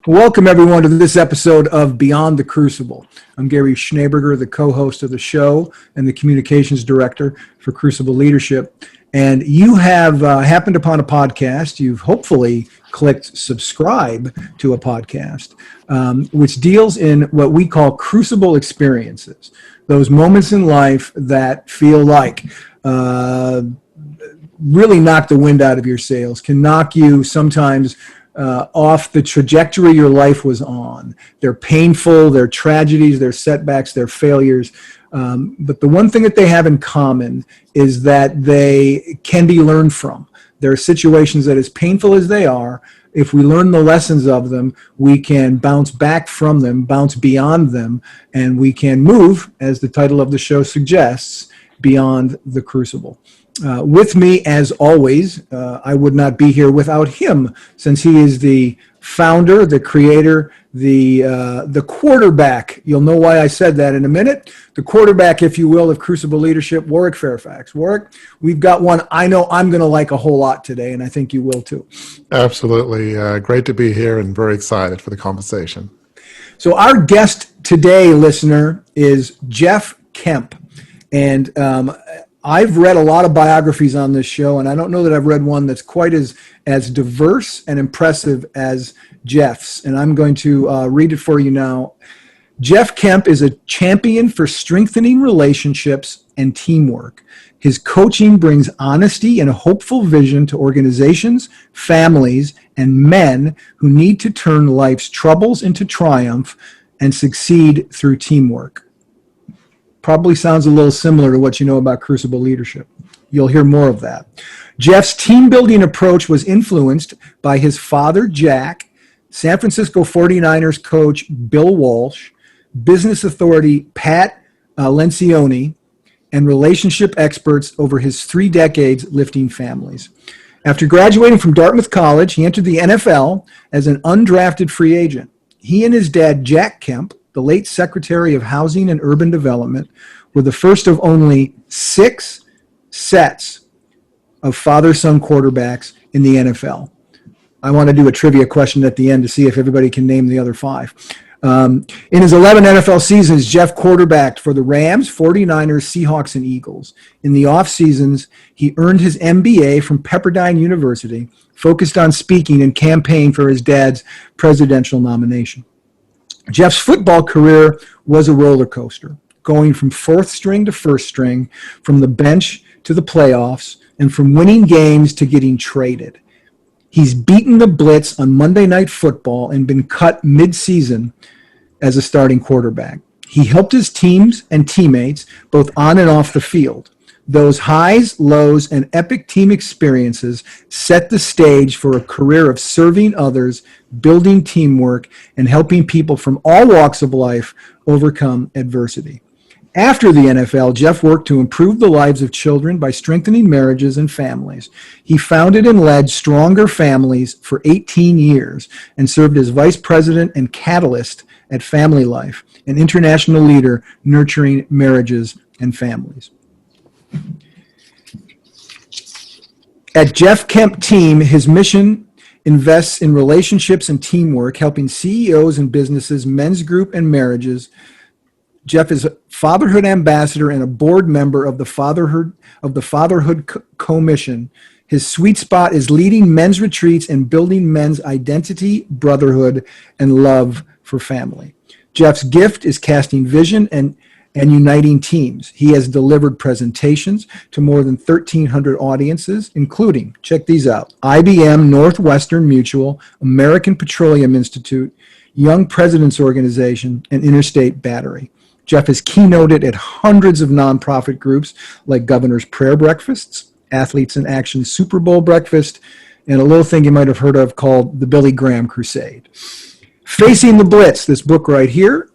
Welcome, everyone, to this episode of Beyond the Crucible. I'm Gary Schneeberger, the co-host of the show and the communications director for Crucible Leadership. And you have happened upon a podcast. You've hopefully clicked subscribe to a podcast, which deals in what we call crucible experiences, those moments in life that feel like really knock the wind out of your sails, can knock you sometimes off the trajectory your life was on. They're painful, they're tragedies, they're setbacks, they're failures. But the one thing that they have in common is that they can be learned from. There are situations that, as painful as they are, if we learn the lessons of them, we can bounce back from them, bounce beyond them, and we can move, as the title of the show suggests, beyond the crucible. With me, as always, I would not be here without him, since he is the founder, the creator, the quarterback. You'll know why I said that in a minute. The quarterback, if you will, of Crucible Leadership, Warwick Fairfax. Warwick, we've got one I know I'm going to like a whole lot today, and I think you will too. Absolutely. Great to be here and very excited for the conversation. So our guest today, listener, is Jack Kemp. And I've read a lot of biographies on this show, and I don't know that I've read one that's quite as diverse and impressive as Jeff's. And I'm going to read it for you now. Jack Kemp is a champion for strengthening relationships and teamwork. His coaching brings honesty and a hopeful vision to organizations, families, and men who need to turn life's troubles into triumph and succeed through teamwork. Probably sounds a little similar to what you know about Crucible Leadership. You'll hear more of that. Jeff's team-building approach was influenced by his father, Jack, San Francisco 49ers coach Bill Walsh, business authority Pat Lencioni, and relationship experts over his 3 decades lifting families. After graduating from Dartmouth College, he entered the NFL as an undrafted free agent. He and his dad, Jack Kemp, the late Secretary of Housing and Urban Development, were the first of only 6 sets of father-son quarterbacks in the NFL. I want to do a trivia question at the end to see if everybody can name the other 5. In his 11 NFL seasons, Jeff quarterbacked for the Rams, 49ers, Seahawks, and Eagles. In the off seasons, he earned his MBA from Pepperdine University, focused on speaking, and campaigned for his dad's presidential nomination. Jeff's football career was a roller coaster, going from 4th string to 1st string, from the bench to the playoffs, and from winning games to getting traded. He's beaten the Blitz on Monday Night Football and been cut mid-season as a starting quarterback. He helped his teams and teammates both on and off the field. Those highs, lows, and epic team experiences set the stage for a career of serving others, building teamwork, and helping people from all walks of life overcome adversity. After the NFL, Jeff worked to improve the lives of children by strengthening marriages and families. He founded and led Stronger Families for 18 years and served as vice president and catalyst at Family Life, an international leader nurturing marriages and families. At Jack Kemp Team, his mission invests in relationships and teamwork, helping CEOs and businesses, men's group, and marriages. Jeff is a fatherhood ambassador and a board member of the Fatherhood Commission. His sweet spot is leading men's retreats and building men's identity, brotherhood, and love for family. Jeff's gift is casting vision and uniting teams. He has delivered presentations to more than 1,300 audiences, including, check these out, IBM, Northwestern Mutual, American Petroleum Institute, Young Presidents Organization, and Interstate Battery. Jeff has keynoted at hundreds of nonprofit groups like Governor's Prayer Breakfasts, Athletes in Action Super Bowl Breakfast, and a little thing you might have heard of called the Billy Graham Crusade. Facing the Blitz, this book right here,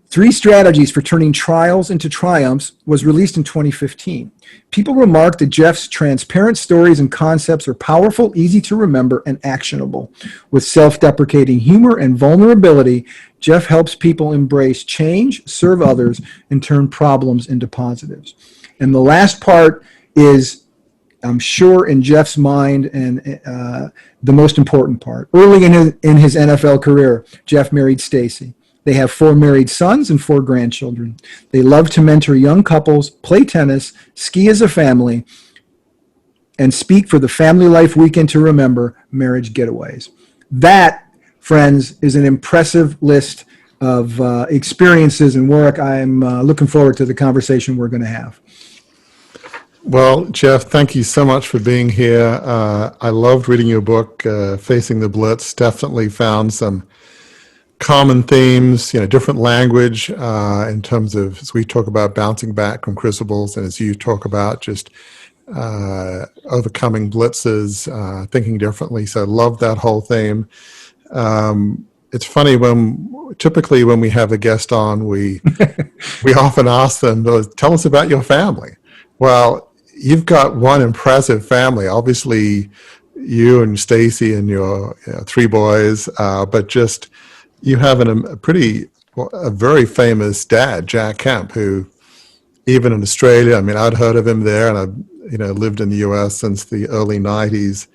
3 Strategies for Turning Trials into Triumphs, was released in 2015. People remarked that Jeff's transparent stories and concepts are powerful, easy to remember, and actionable. With self-deprecating humor and vulnerability, Jeff helps people embrace change, serve others, and turn problems into positives. And the last part is I'm sure in Jeff's mind, and the most important part. Early in his NFL career, Jeff married Stacy. They have 4 married sons and 4 grandchildren. They love to mentor young couples, play tennis, ski as a family, and speak for the Family Life Weekend to Remember marriage getaways. That, friends, is an impressive list of experiences and work. I'm looking forward to the conversation we're going to have. Well, Jeff, thank you so much for being here. I loved reading your book, Facing the Blitz. Definitely found some common themes, different language in terms of, as we talk about bouncing back from crucibles, and as you talk about just overcoming blitzes, thinking differently. So I love that whole theme. It's funny typically when we have a guest on, we often ask them, tell us about your family. Well, you've got one impressive family. Obviously, you and Stacy and your 3 boys, but just you have a very famous dad, Jack Kemp, who even in Australia, I'd heard of him there, and I've lived in the U.S. since the early 90s.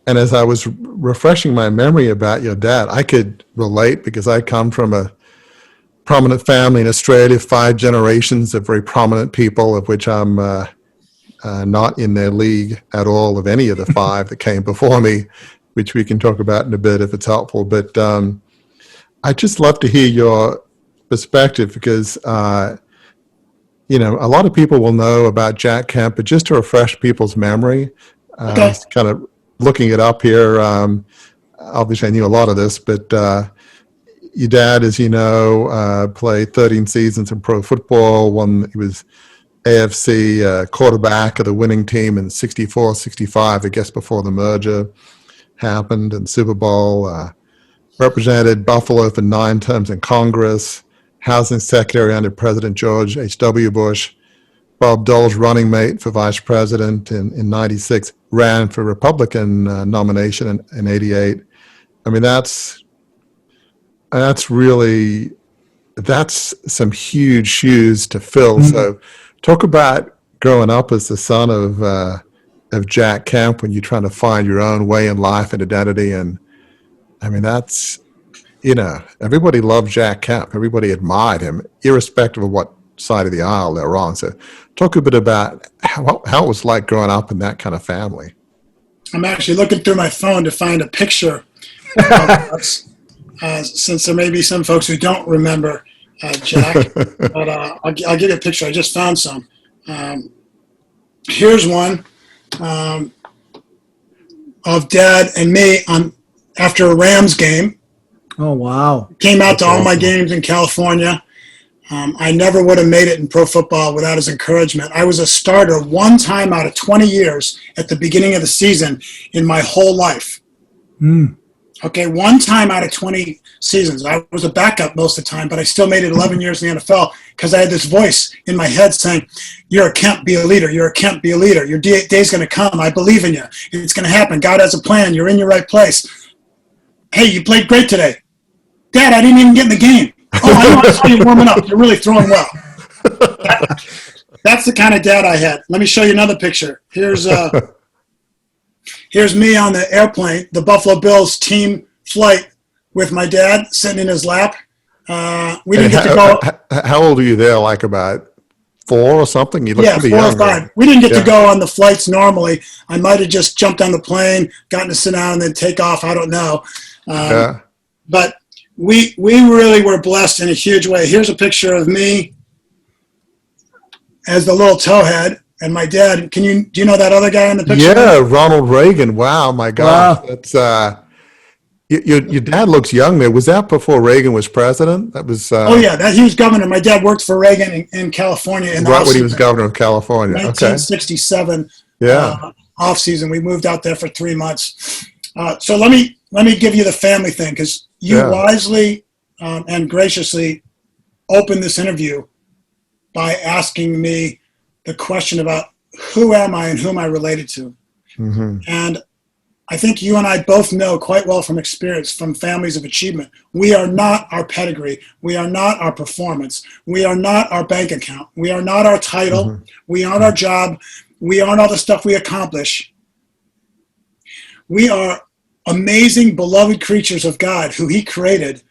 And as I was refreshing my memory about your dad, I could relate because I come from a prominent family in Australia, 5 generations of very prominent people, of which I'm not in their league at all of any of the 5 that came before me, which we can talk about in a bit if it's helpful. But I'd just love to hear your perspective because, a lot of people will know about Jack Kemp, but just to refresh people's memory, Okay. kind of looking it up here, obviously I knew a lot of this, but your dad, as you know, played 13 seasons in pro football. He was AFC quarterback of the winning team in 64, 65, I guess before the merger happened, and Super Bowl. Represented Buffalo for 9 terms in Congress, housing secretary under President George H.W. Bush. Bob Dole's running mate for vice president in 96, ran for Republican nomination in 88. That's some huge shoes to fill. Mm-hmm. So talk about growing up as the son of Jack Kemp when you're trying to find your own way in life and identity. And that's, everybody loved Jack Kemp. Everybody admired him, irrespective of what side of the aisle they're on. So talk a bit about how it was like growing up in that kind of family. I'm actually looking through my phone to find a picture of us, since there may be some folks who don't remember Jack, but I'll give you a picture. I just found some. Here's one of Dad and me after a Rams game. Oh, wow. Came out to all my games in California. I never would have made it in pro football without his encouragement. I was a starter 1 time out of 20 years at the beginning of the season in my whole life. Okay, 1 time out of 20 seasons. I was a backup most of the time, but I still made it 11 years in the NFL because I had this voice in my head saying, you're a Kemp, be a leader. You're a Kemp, be a leader. Your day's going to come. I believe in you. It's going to happen. God has a plan. You're in your right place. Hey, you played great today. Dad, I didn't even get in the game. Oh, I know, I saw you warming up. You're really throwing well. That's the kind of dad I had. Let me show you another picture. Here's me on the airplane, the Buffalo Bills team flight with my dad sitting in his lap. We didn't get to go. How old are you there? Like about 4 or something? You look pretty 4 young, or 5. right? We didn't get to go on the flights normally. I might have just jumped on the plane, gotten to sit down, and then take off. I don't know. But we really were blessed in a huge way. Here's a picture of me as the little towhead, and my dad. Do you know that other guy in the picture? Yeah, Ronald Reagan. Wow, my gosh. Wow. That's your dad looks young there. Was that before Reagan was president? That was oh yeah, he was governor. My dad worked for Reagan in California right when he was governor of California. 1967. Yeah. Off season. We moved out there for 3 months. So let me give you the family thing, because you wisely and graciously opened this interview by asking me the question about who am I and who am I related to. Mm-hmm. And I think you and I both know quite well from experience, from families of achievement, we are not our pedigree. We are not our performance. We are not our bank account. We are not our title. Mm-hmm. We aren't our job. we aren't all the stuff we accomplish. We are amazing, beloved creatures of God who he created.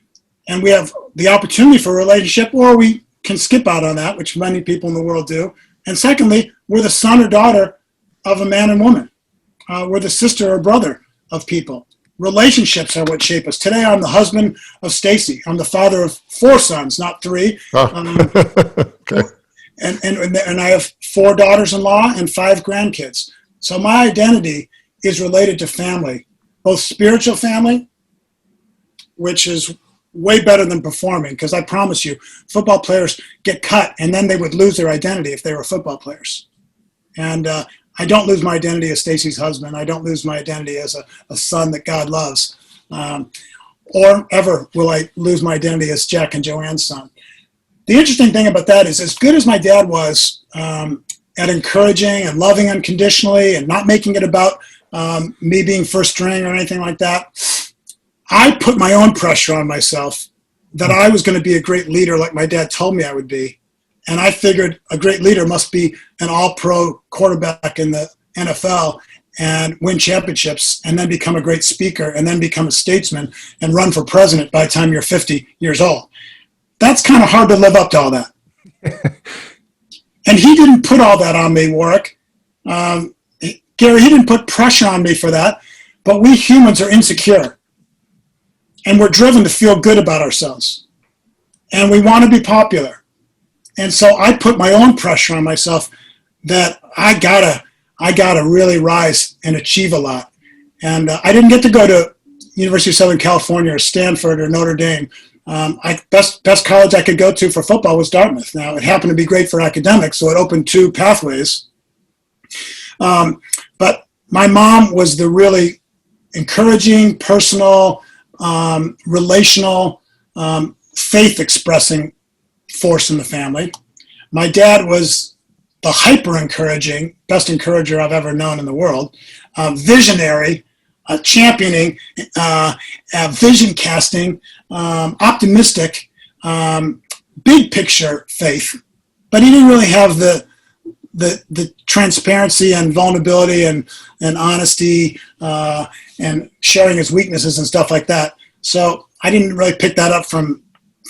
And we have the opportunity for a relationship, or we can skip out on that, which many people in the world do. And secondly, we're the son or daughter of a man and woman. We're the sister or brother of people. Relationships are what shape us. Today, I'm the husband of Stacy. I'm the father of 4 sons, not 3. Okay. And I have 4 daughters-in-law and 5 grandkids. So my identity is related to family, both spiritual family, which is way better than performing, because I promise you, football players get cut and then they would lose their identity if they were football players. And I don't lose my identity as Stacy's husband. I don't lose my identity as a son that God loves. Or ever will I lose my identity as Jack and Joanne's son. The interesting thing about that is, as good as my dad was at encouraging and loving unconditionally and not making it about me being first string or anything like that, I put my own pressure on myself that I was going to be a great leader like my dad told me I would be. And I figured a great leader must be an all-pro quarterback in the NFL and win championships and then become a great speaker and then become a statesman and run for president by the time you're 50 years old. That's kind of hard to live up to all that. And he didn't put all that on me, Warwick. Gary, he didn't put pressure on me for that. But we humans are insecure. And we're driven to feel good about ourselves. And we want to be popular. And so I put my own pressure on myself that I gotta really rise and achieve a lot. And I didn't get to go to University of Southern California or Stanford or Notre Dame. Best college I could go to for football was Dartmouth. Now, it happened to be great for academics, so it opened 2 pathways. But my mom was the really encouraging, personal, relational, faith-expressing force in the family. My dad was the hyper-encouraging, best encourager I've ever known in the world, visionary, championing, vision casting, optimistic, big picture faith. But he didn't really have the transparency and vulnerability and honesty and sharing his weaknesses and stuff like that. So I didn't really pick that up from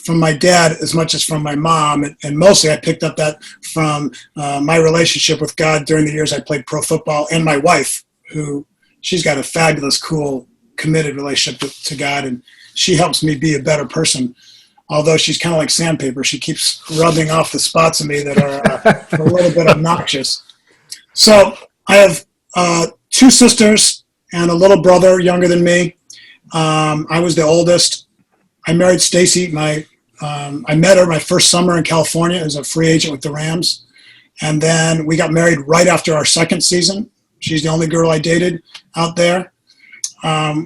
my dad as much as from my mom. And mostly I picked up that from my relationship with God during the years I played pro football, and my wife, who she's got a fabulous, cool, committed relationship to God. And she helps me be a better person. Although she's kind of like sandpaper. She keeps rubbing off the spots of me that are a little bit obnoxious. So I have 2 sisters and a little brother younger than me. I was the oldest. I married Stacy. I met her my first summer in California as a free agent with the Rams. And then we got married right after our second season. She's the only girl I dated out there.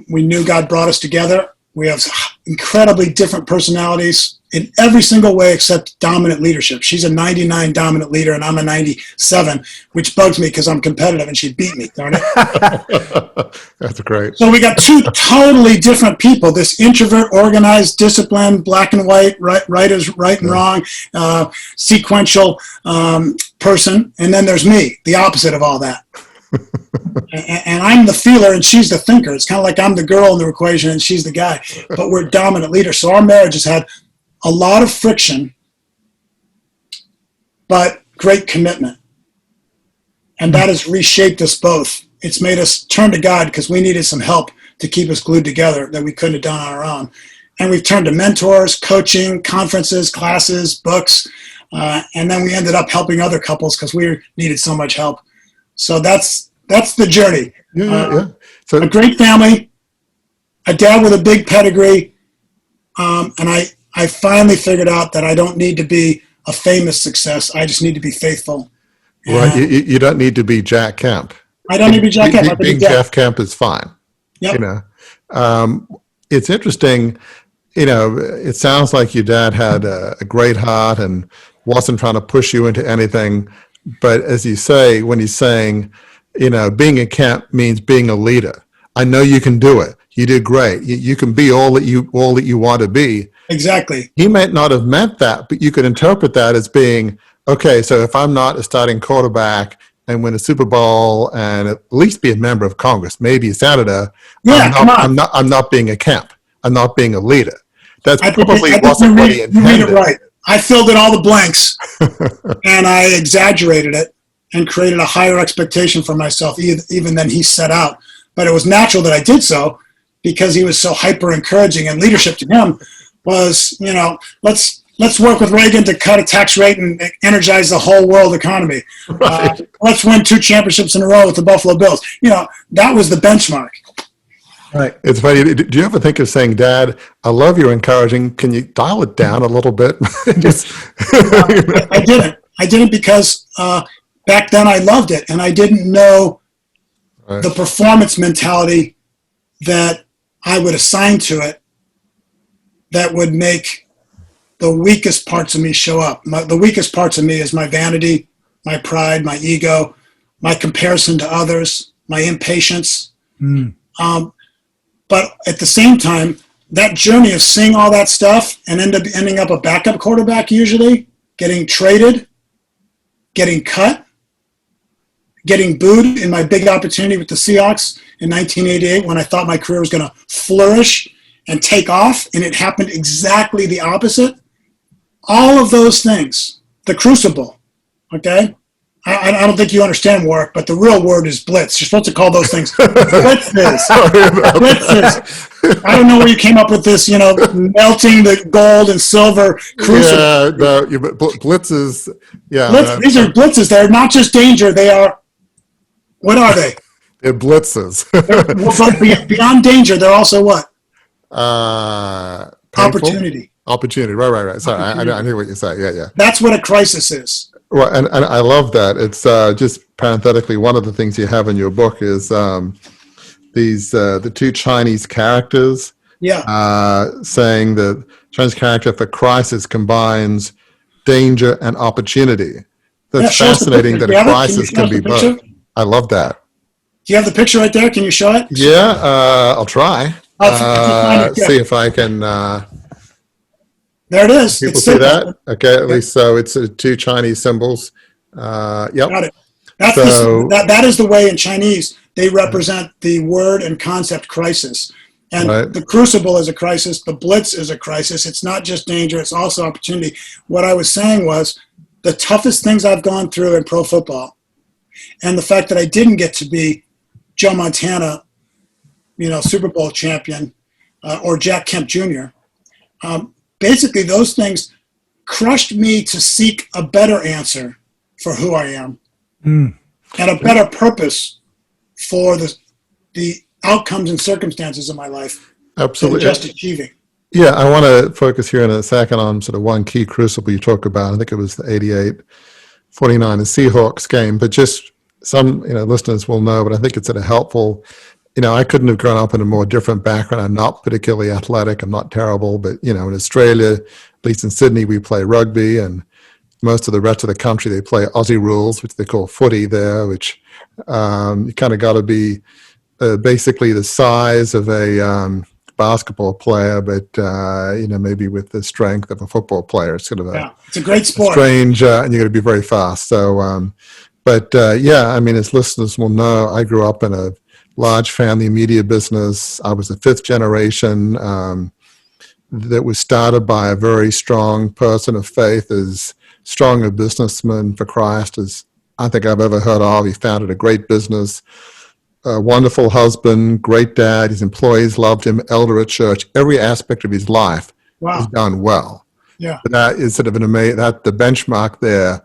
We knew God brought us together. We have incredibly different personalities in every single way except dominant leadership. She's a 99 dominant leader and I'm a 97, which bugs me because I'm competitive and she beat me, darn it. That's great. So we got 2 totally different people, this introvert, organized, disciplined, black and white, right is right and wrong, sequential person. And then there's me, the opposite of all that. And I'm the feeler and she's the thinker. It's kind of like I'm the girl in the equation and she's the guy, but we're dominant leaders. So our marriage has had a lot of friction, but great commitment. And that has reshaped us both. It's made us turn to God because we needed some help to keep us glued together that we couldn't have done on our own. And we've turned to mentors, coaching, conferences, classes, books. And then we ended up helping other couples because we needed so much help. So that's the journey. Yeah. So a great family, a dad with a big pedigree, and I finally figured out that I don't need to be a famous success. I just need to be faithful. right, you don't need to be Jack Kemp. I don't need to be Jack Kemp. Being Jeff Kemp is fine. Yep. You know, it's interesting. You know, it sounds like your dad had a great heart and wasn't trying to push you into anything. But as you say, when he's saying, you know, being a Kemp means being a leader. I know you can do it. You did great. You can be all that you want to be. Exactly. He might not have meant that, but you could interpret that as being, okay, so if I'm not a starting quarterback and win a Super Bowl and at least be a member of Congress, maybe a senator, Yeah, I'm not being a Kemp. I'm not being a leader. That's I probably think wasn't what he you read intended. it right. I filled in all the blanks and I exaggerated it and created a higher expectation for myself even than he set out. But it was natural that I did so because he was so hyper encouraging, and leadership to him was, let's work with Reagan to cut a tax rate and energize the whole world economy. Right. Let's win 2 championships in a row with the Buffalo Bills. That was the benchmark. Right. It's funny. Do you ever think of saying, Dad, I love your encouraging. Can you dial it down a little bit? I didn't. I didn't because back then I loved it, and I didn't know Right. the performance mentality that I would assign to it that would make the weakest parts of me show up. The weakest parts of me is my vanity, my pride, my ego, my comparison to others, my impatience. But at the same time, that journey of seeing all that stuff and ending up a backup quarterback usually, getting traded, getting cut, getting booed in my big opportunity with the Seahawks in 1988 when I thought my career was going to flourish and take off, and it happened exactly the opposite. All of those things, the crucible, okay? I don't think you understand, Warwick, but the real word is blitz. You're supposed to call those things blitzes. Blitzes. I don't know where you came up with this, melting the gold and silver crucible. Yeah, blitzes. Yeah, These are blitzes. They're not just danger. They are, what are they? They're blitzes. But beyond danger, they're also what? Painful? Opportunity. Opportunity. Right. Sorry, I knew what you said. Yeah. That's what a crisis is. Well, and I love that. It's just parenthetically, one of the things you have in your book is the 2 Chinese characters. Yeah. Saying that Chinese character for crisis combines danger and opportunity. That's fascinating that a crisis can be both. I love that. Do you have the picture right there? Can you show it? Yeah, I'll try. See if I can. There it is. People see that? Okay, at least so. It's 2 Chinese symbols. Yep. Got it. That is the way in Chinese they represent the word and concept crisis. And right. The crucible is a crisis. The blitz is a crisis. It's not just danger. It's also opportunity. What I was saying was the toughest things I've gone through in pro football, and the fact that I didn't get to be Joe Montana, Super Bowl champion, or Jack Kemp Jr., basically those things crushed me to seek a better answer for who I am and a better purpose for the outcomes and circumstances of my life. Absolutely. Than just achieving. Yeah, I want to focus here in a second on sort of one key crucible you talk about. I think it was the 88 49 Seahawks game, but just some listeners will know, but I think it's sort of helpful. I couldn't have grown up in a more different background. I'm not particularly athletic. I'm not terrible, but in Australia, at least in Sydney, we play rugby, and most of the rest of the country, they play Aussie rules, which they call footy there, which you kind of got to be basically the size of a basketball player, but maybe with the strength of a football player. It's sort of it's a great sport. Strange, and you're going to be very fast. So, as listeners will know, I grew up in a large family media business. I was the 5th generation that was started by a very strong person of faith, as strong a businessman for Christ as I think I've ever heard of. He founded a great business, a wonderful husband, great dad. His employees loved him, elder at church. Every aspect of his life was done well. Yeah, but that is sort of an amazing. That the benchmark there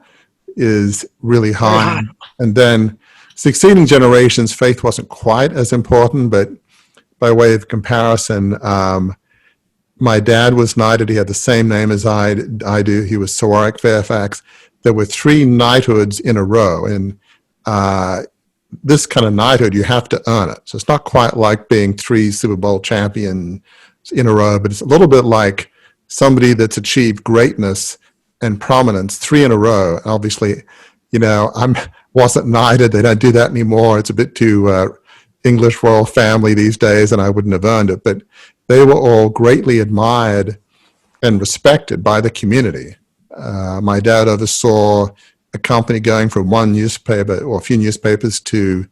is really high. And then succeeding generations, faith wasn't quite as important, but by way of comparison, my dad was knighted. He had the same name as I do. He was Sir Warwick Fairfax. There were 3 knighthoods in a row, and this kind of knighthood, you have to earn it. So it's not quite like being 3 Super Bowl champions in a row, but it's a little bit like somebody that's achieved greatness and prominence 3 in a row. Obviously, I wasn't knighted. They don't do that anymore. It's a bit too English royal family these days, and I wouldn't have earned it. But they were all greatly admired and respected by the community. My dad oversaw a company going from one newspaper or a few newspapers to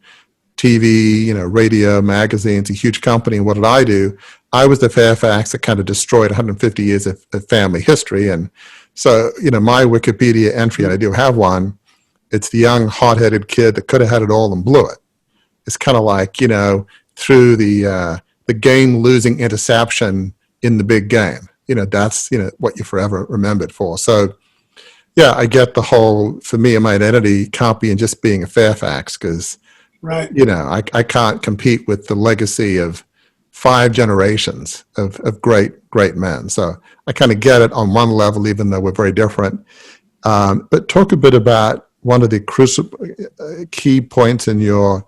TV, radio, magazines, a huge company. And what did I do? I was the Fairfax that kind of destroyed 150 years of family history. And so, my Wikipedia entry, and I do have one, it's the young, hot-headed kid that could have had it all and blew it. It's kind of like, through the game-losing interception in the big game. That's, what you're forever remembered for. So, yeah, I get the whole, for me, my identity can't be in just being a Fairfax because, right. I can't compete with the legacy of 5 generations of great men. So I kind of get it on one level, even though we're very different. But talk a bit about one of the key points in your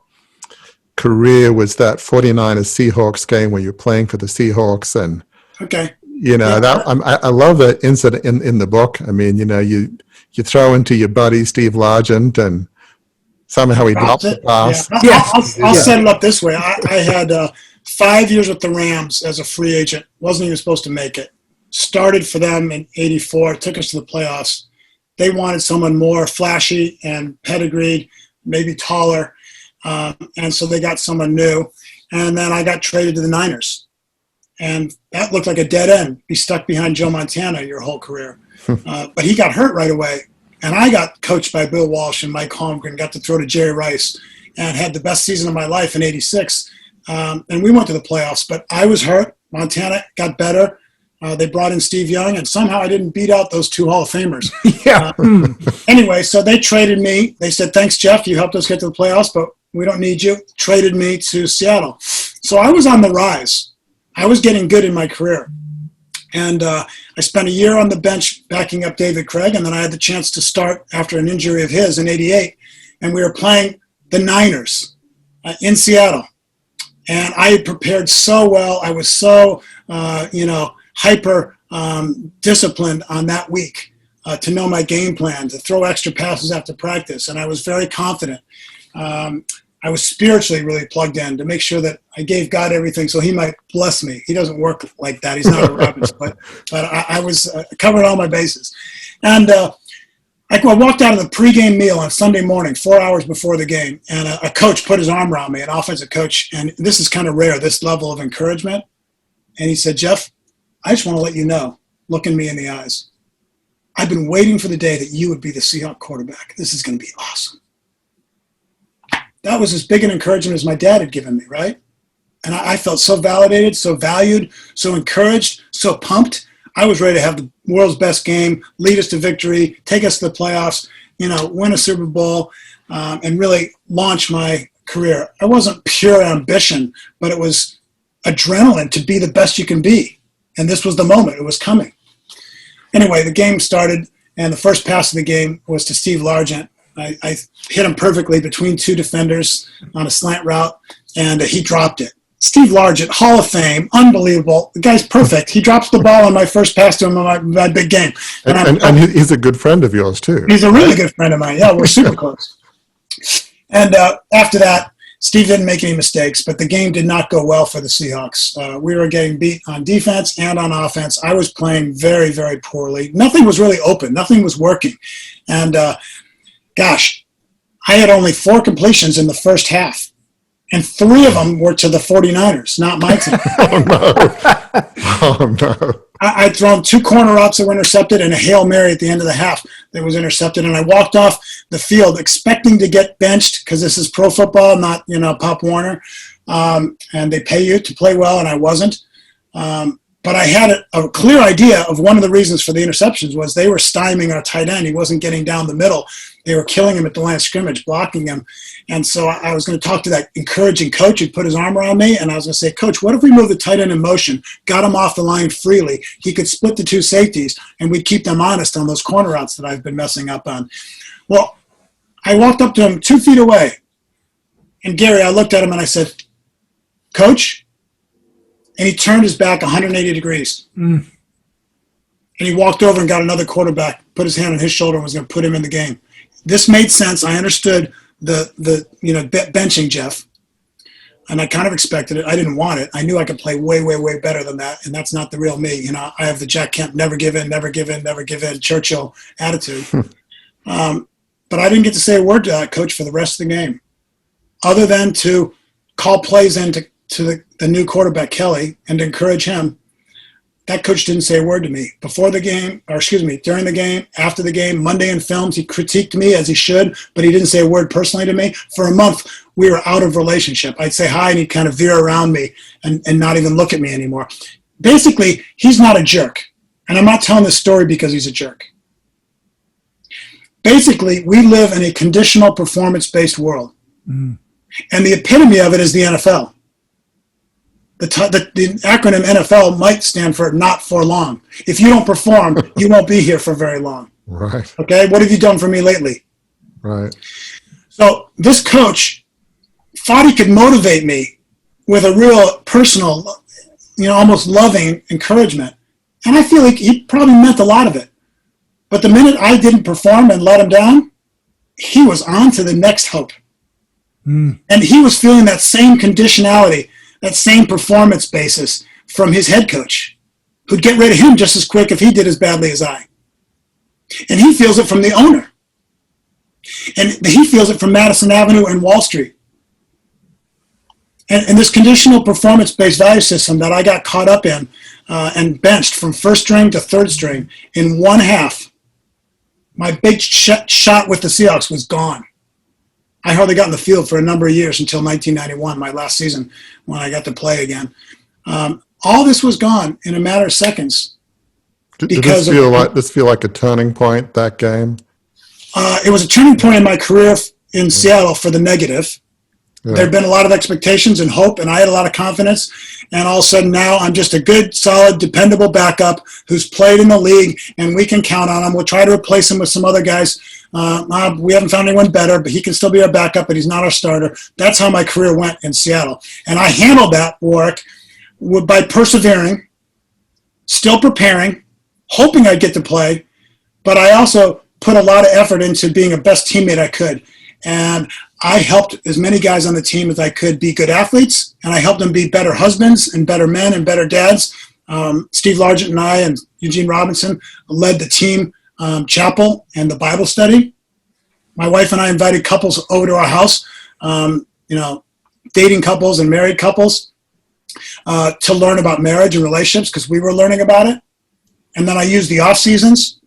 career was that 49ers Seahawks game where you're playing for the Seahawks. And, okay. I love that incident in the book. I mean, you throw into your buddy, Steve Largent, and somehow he drops the pass. Yeah. I'll set it up this way. I had 5 years with the Rams as a free agent. Wasn't even supposed to make it. Started for them in '84. Took us to the playoffs. They wanted someone more flashy and pedigreed, maybe taller. And so they got someone new. And then I got traded to the Niners. And that looked like a dead end. Be stuck behind Joe Montana your whole career. But he got hurt right away. And I got coached by Bill Walsh and Mike Holmgren, got to throw to Jerry Rice, and had the best season of my life in '86. And we went to the playoffs, but I was hurt. Montana got better. They brought in Steve Young, and somehow I didn't beat out those 2 Hall of Famers. Anyway, so they traded me. They said, thanks, Jeff. You helped us get to the playoffs, but we don't need you. Traded me to Seattle. So I was on the rise. I was getting good in my career. And I spent a year on the bench backing up David Craig, and then I had the chance to start after an injury of his in '88. And we were playing the Niners in Seattle. And I had prepared so well. I was so, hyper disciplined on that week to know my game plan, to throw extra passes after practice. And I was very confident. I was spiritually really plugged in to make sure that I gave God everything so he might bless me. He doesn't work like that. He's not a rabbit, but I was covered all my bases. And I walked out of the pregame meal on Sunday morning, 4 hours before the game, and a coach put his arm around me, an offensive coach, and this is kind of rare, this level of encouragement. And he said, Jeff, I just want to let you know, looking me in the eyes, I've been waiting for the day that you would be the Seahawks quarterback. This is going to be awesome. That was as big an encouragement as my dad had given me, right? And I felt so validated, so valued, so encouraged, so pumped. I was ready to have the world's best game, lead us to victory, take us to the playoffs, win a Super Bowl, and really launch my career. I wasn't pure ambition, but it was adrenaline to be the best you can be. And this was the moment. It was coming. Anyway, the game started, and the first pass of the game was to Steve Largent. I hit him perfectly between 2 defenders on a slant route, and he dropped it. Steve Largent, Hall of Fame, unbelievable. The guy's perfect. He drops the ball on my first pass to him on my big game. And he's a good friend of yours, too. He's a really good friend of mine. Yeah, we're super close. And after that, Steve didn't make any mistakes, but the game did not go well for the Seahawks. We were getting beat on defense and on offense. I was playing very, very poorly. Nothing was really open. Nothing was working. And gosh, I had only 4 completions in the first half, and 3 of them were to the 49ers, not my team. Oh, no. I'd thrown 2 corner routes that were intercepted and a Hail Mary at the end of the half that was intercepted, and I walked off the field expecting to get benched because this is pro football, not, Pop Warner, and they pay you to play well, and I wasn't. But I had a clear idea of one of the reasons for the interceptions was they were stymieing our tight end. He wasn't getting down the middle. They were killing him at the line of scrimmage, blocking him. And so I was going to talk to that encouraging coach who'd put his arm around me, and I was going to say, Coach, what if we move the tight end in motion, got him off the line freely? He could split the 2 safeties, and we'd keep them honest on those corner routes that I've been messing up on. Well, I walked up to him 2 feet away, and Gary, I looked at him and I said, Coach? And he turned his back 180 degrees. And he walked over and got another quarterback, put his hand on his shoulder, and was going to put him in the game. This made sense. I understood the benching Jeff, and I kind of expected it. I didn't want it. I knew I could play way, way, way better than that, and that's not the real me. I have the Jack Kemp, never give in, never give in, never give in, Churchill attitude. But I didn't get to say a word to that coach for the rest of the game, other than to call plays in to the new quarterback, Kelly, and to encourage him. That coach didn't say a word to me before the game, or excuse me, during the game, after the game, Monday in films. He critiqued me as he should, but he didn't say a word personally to me. For a month, we were out of relationship. I'd say hi, and he'd kind of veer around me and not even look at me anymore. Basically, he's not a jerk. And I'm not telling this story because he's a jerk. Basically, we live in a conditional performance-based world. Mm. And the epitome of it is the NFL. The acronym NFL might stand for not for long. If you don't perform, you won't be here for very long. Right. Okay? What have you done for me lately? Right. So this coach thought he could motivate me with a real personal, almost loving encouragement. And I feel like he probably meant a lot of it. But the minute I didn't perform and let him down, he was on to the next hope. Mm. And he was feeling that same conditionality, that same performance basis from his head coach, who'd get rid of him just as quick if he did as badly as I. And he feels it from the owner. And he feels it from Madison Avenue and Wall Street. And this conditional performance-based value system that I got caught up in and benched from first string to third string in one half, my big shot with the Seahawks was gone. I hardly got in the field for a number of years until 1991, my last season, when I got to play again. All this was gone in a matter of seconds. Did this feel like a turning point, that game? It was a turning point in my career in Seattle for the negative. Yeah. There had been a lot of expectations and hope, and I had a lot of confidence. And all of a sudden now I'm just a good, solid, dependable backup who's played in the league, and we can count on him. We'll try to replace him with some other guys. We haven't found anyone better, but he can still be our backup, but he's not our starter. That's how my career went in Seattle. And I handled that, Warwick, by persevering, still preparing, hoping I'd get to play, but I also put a lot of effort into being a best teammate I could. And I helped as many guys on the team as I could be good athletes, and I helped them be better husbands and better men and better dads. Steve Largent and I and Eugene Robinson led the team chapel and the Bible study. My wife and I invited couples over to our house, dating couples and married couples, to learn about marriage and relationships because we were learning about it. And then I used the off seasons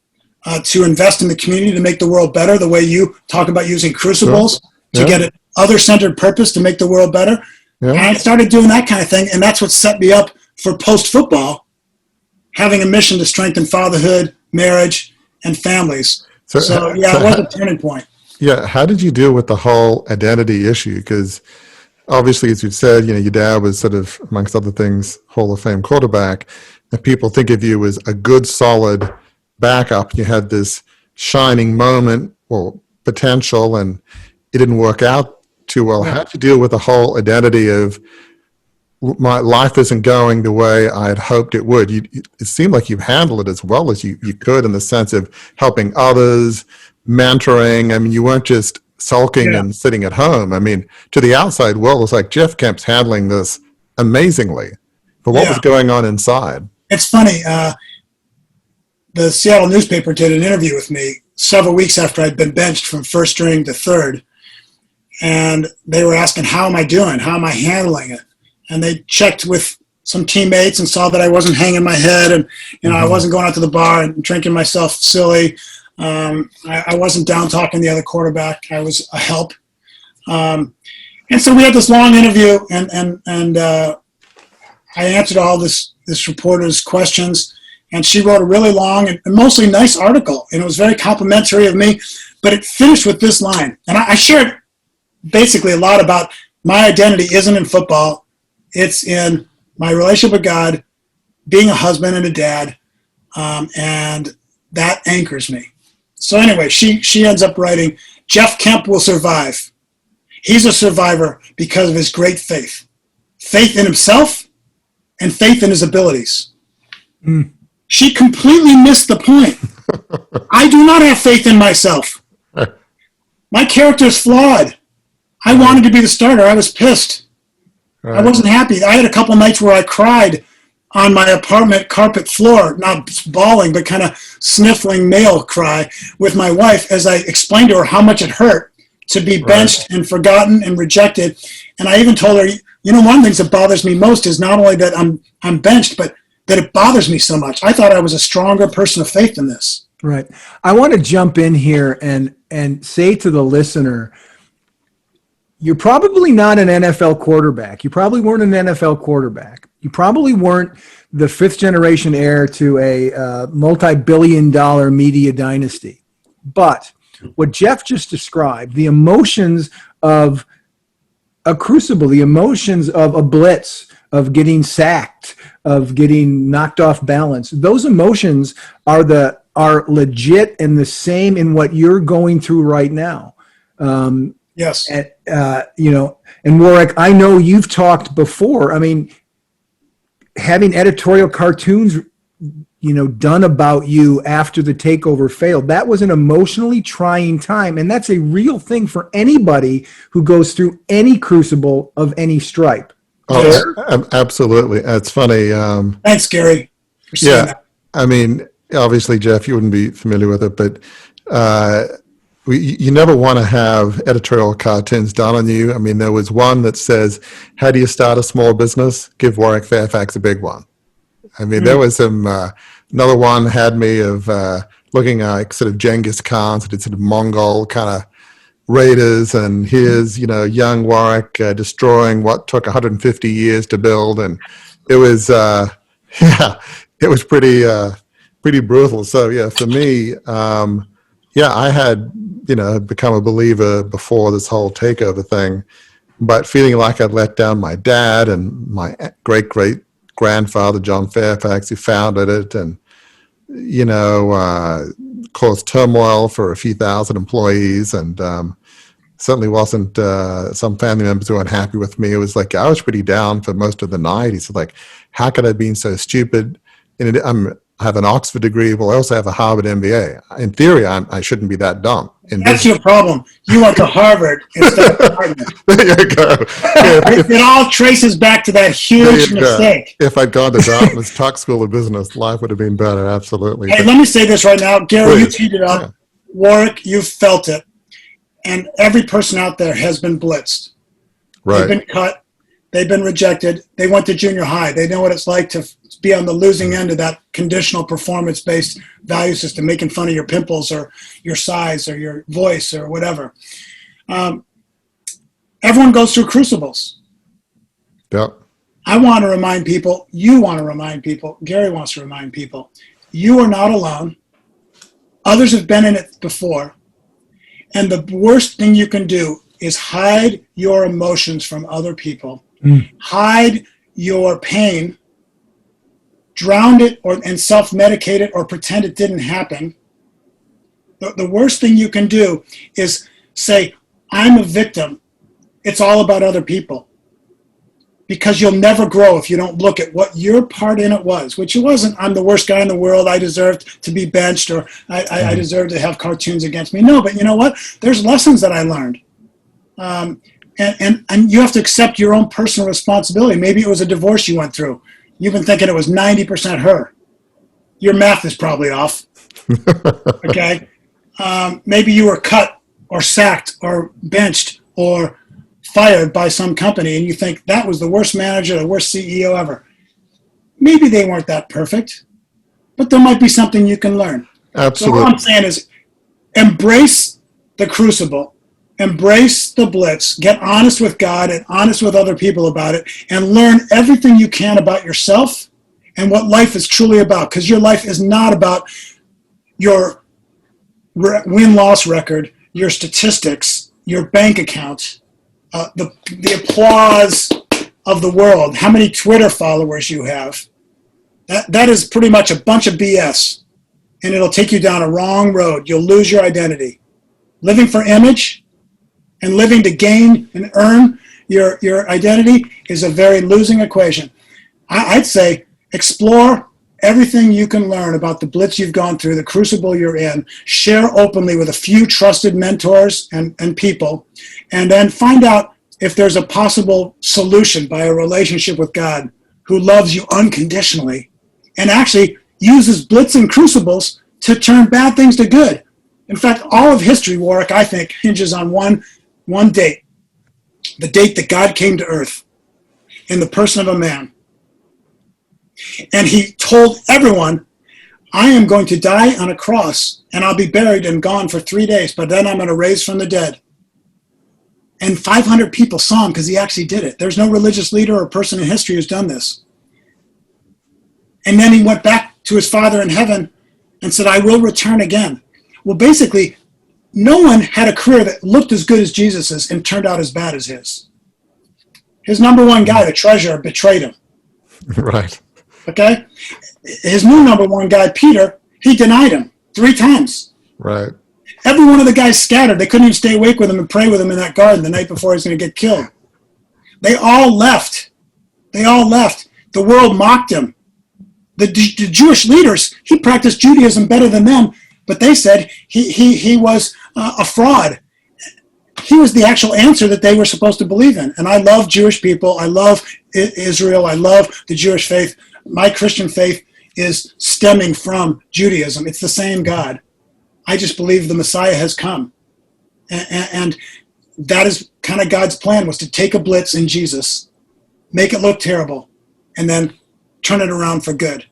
to invest in the community to make the world better, the way you talk about using crucibles to get an other-centered purpose to make the world better. Yeah. And I started doing that kind of thing, and that's what set me up for post-football, having a mission to strengthen fatherhood, marriage, and families. So it was a turning point. Yeah, how did you deal with the whole identity issue? Because obviously, as you said, your dad was sort of, amongst other things, Hall of Fame quarterback, and people think of you as a good, solid backup. You had this shining moment or potential, and it didn't work out too well. Yeah. How did you deal with the whole identity of my life isn't going the way I had hoped it would? It seemed like you handled it as well as you could, in the sense of helping others, mentoring. I mean, you weren't just sulking and sitting at home. I mean, to the outside world, it's like Jeff Kemp's handling this amazingly. But what was going on inside? It's funny. The Seattle newspaper did an interview with me several weeks after I'd been benched from first string to third. And they were asking, how am I doing? How am I handling it? And they checked with some teammates and saw that I wasn't hanging my head, and I wasn't going out to the bar and drinking myself silly. I wasn't down talking the other quarterback. I was a help. And so we had this long interview, and I answered all this reporter's questions. And she wrote a really long and mostly nice article, and it was very complimentary of me. But it finished with this line, and I shared basically a lot about my identity isn't in football. It's in my relationship with God, being a husband and a dad, and that anchors me. So anyway, she ends up writing, Jeff Kemp will survive. He's a survivor because of his great faith. Faith in himself and faith in his abilities. Mm. She completely missed the point. I do not have faith in myself. My character is flawed. I wanted to be the starter. I was pissed. Right. I wasn't happy. I had a couple nights where I cried on my apartment carpet floor, not bawling, but kind of sniffling male cry with my wife as I explained to her how much it hurt to be benched and forgotten and rejected. And I even told her, you know, one of the things that bothers me most is not only that I'm benched, but that it bothers me so much. I thought I was a stronger person of faith than this. Right. I want to jump in here and say to the listener, you're probably not an NFL quarterback. You probably weren't an NFL quarterback. You probably weren't the fifth generation heir to a multi-billion-dollar media dynasty. But what Jeff just described, the emotions of a crucible, the emotions of a blitz, of getting sacked, of getting knocked off balance, those emotions are legit and the same in what you're going through right now. Yes. And Warwick, I know you've talked before. I mean, having editorial cartoons, done about you after the takeover failed, that was an emotionally trying time. And that's a real thing for anybody who goes through any crucible of any stripe. Oh, absolutely. It's funny. Thanks, Gary, for saying that. I mean, obviously, Jeff, you wouldn't be familiar with it, but you never want to have editorial cartoons done on you. I mean, there was one that says, how do you start a small business? Give Warwick Fairfax a big one. I mean, there was some, another one had me of looking like sort of Genghis Khan, sort of Mongol kind of raiders, and here's, young Warwick destroying what took 150 years to build. And it was, it was pretty brutal. So, yeah, for me, I had, become a believer before this whole takeover thing, but feeling like I'd let down my dad and my great-great-grandfather, John Fairfax, who founded it, and, caused turmoil for a few thousand employees, and certainly wasn't some family members who were unhappy with me. It was like I was pretty down for most of the night. He said, like, how could I have been so stupid? And I have an Oxford degree. Well, I also have a Harvard MBA. In theory, I shouldn't be that dumb. That's your problem. You went to Harvard instead of Harvard. There you go. It all traces back to that huge mistake. If I'd gone to Dartmouth's Tuck School of Business, life would have been better. Absolutely. Hey, let me say this right now. Gary, Please. You teed it up. Yeah. Warwick, you felt it. And every person out there has been blitzed. Right. They've been cut. They've been rejected. They went to junior high. They know what it's like to be on the losing end of that conditional performance-based value system, making fun of your pimples or your size or your voice or whatever. Everyone goes through crucibles. Yep. I want to remind people, you want to remind people, Gary wants to remind people, you are not alone. Others have been in it before. And the worst thing you can do is hide your emotions from other people. Hide your pain, drown it and self-medicate it or pretend it didn't happen. The worst thing you can do is say, I'm a victim. It's all about other people. Because you'll never grow if you don't look at what your part in it was, which it wasn't, I'm the worst guy in the world, I deserved to be benched, or I deserve to have cartoons against me. No, but you know what? There's lessons that I learned. And you have to accept your own personal responsibility. Maybe it was a divorce you went through. You've been thinking it was 90% her. Your math is probably off. Okay? Maybe you were cut or sacked or benched or fired by some company and you think that was the worst manager, the worst CEO ever. Maybe they weren't that perfect, but there might be something you can learn. Absolutely. So what I'm saying is embrace the crucible. Embrace the blitz, get honest with God and honest with other people about it, and learn everything you can about yourself and what life is truly about. Because your life is not about your win-loss record, your statistics, your bank account, the applause of the world, how many Twitter followers you have. That is pretty much a bunch of BS, and it'll take you down a wrong road. You'll lose your identity. Living for image and living to gain and earn your identity is a very losing equation. I'd say explore everything you can learn about the blitz you've gone through, the crucible you're in, share openly with a few trusted mentors and people, and then find out if there's a possible solution by a relationship with God who loves you unconditionally and actually uses blitz and crucibles to turn bad things to good. In fact, all of history, Warwick, I think, hinges on one date, the date that God came to earth in the person of a man. And he told everyone, I am going to die on a cross and I'll be buried and gone for 3 days, but then I'm going to raise from the dead. And 500 people saw him because he actually did it. There's no religious leader or person in history who's done this. And then he went back to his Father in heaven and said, I will return again. Well, basically, no one had a career that looked as good as Jesus's and turned out as bad as his. His number one guy, the treasurer, betrayed him. Right. Okay? His new number one guy, Peter, he denied him 3 times. Right. Every one of the guys scattered. They couldn't even stay awake with him and pray with him in that garden the night before he was going to get killed. They all left. They all left. The world mocked him. The Jewish leaders, he practiced Judaism better than them, but they said he was a fraud. He was the actual answer that they were supposed to believe in. And I love Jewish people. I love Israel. I love the Jewish faith. My Christian faith is stemming from Judaism. It's the same God. I just believe the Messiah has come. And that is kind of God's plan, was to take a blitz in Jesus, make it look terrible, and then turn it around for good.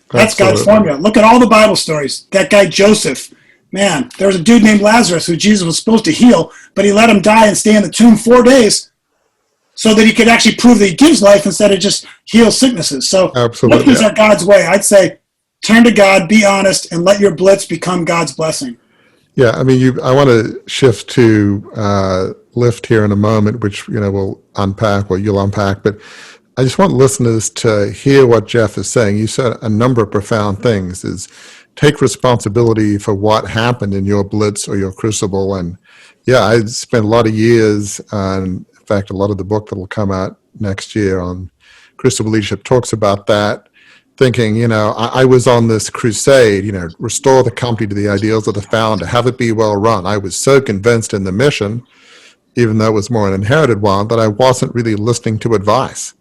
That's God's formula. Look at all the Bible stories. That guy Joseph, man, there was a dude named Lazarus who Jesus was supposed to heal, but he let him die and stay in the tomb 4 days so that he could actually prove that he gives life instead of just heal sicknesses. So blitz are God's way. I'd say turn to God, be honest, and let your blitz become God's blessing. Yeah, I mean, I want to shift to lift here in a moment, which we'll unpack, what you'll unpack, but I just want listeners to hear what Jeff is saying. You said a number of profound things. Is take responsibility for what happened in your blitz or your crucible. And yeah, I spent a lot of years, in fact, a lot of the book that will come out next year on Crucible Leadership talks about that, thinking, I was on this crusade, restore the company to the ideals of the founder, have it be well run. I was so convinced in the mission, even though it was more an inherited one, that I wasn't really listening to advice.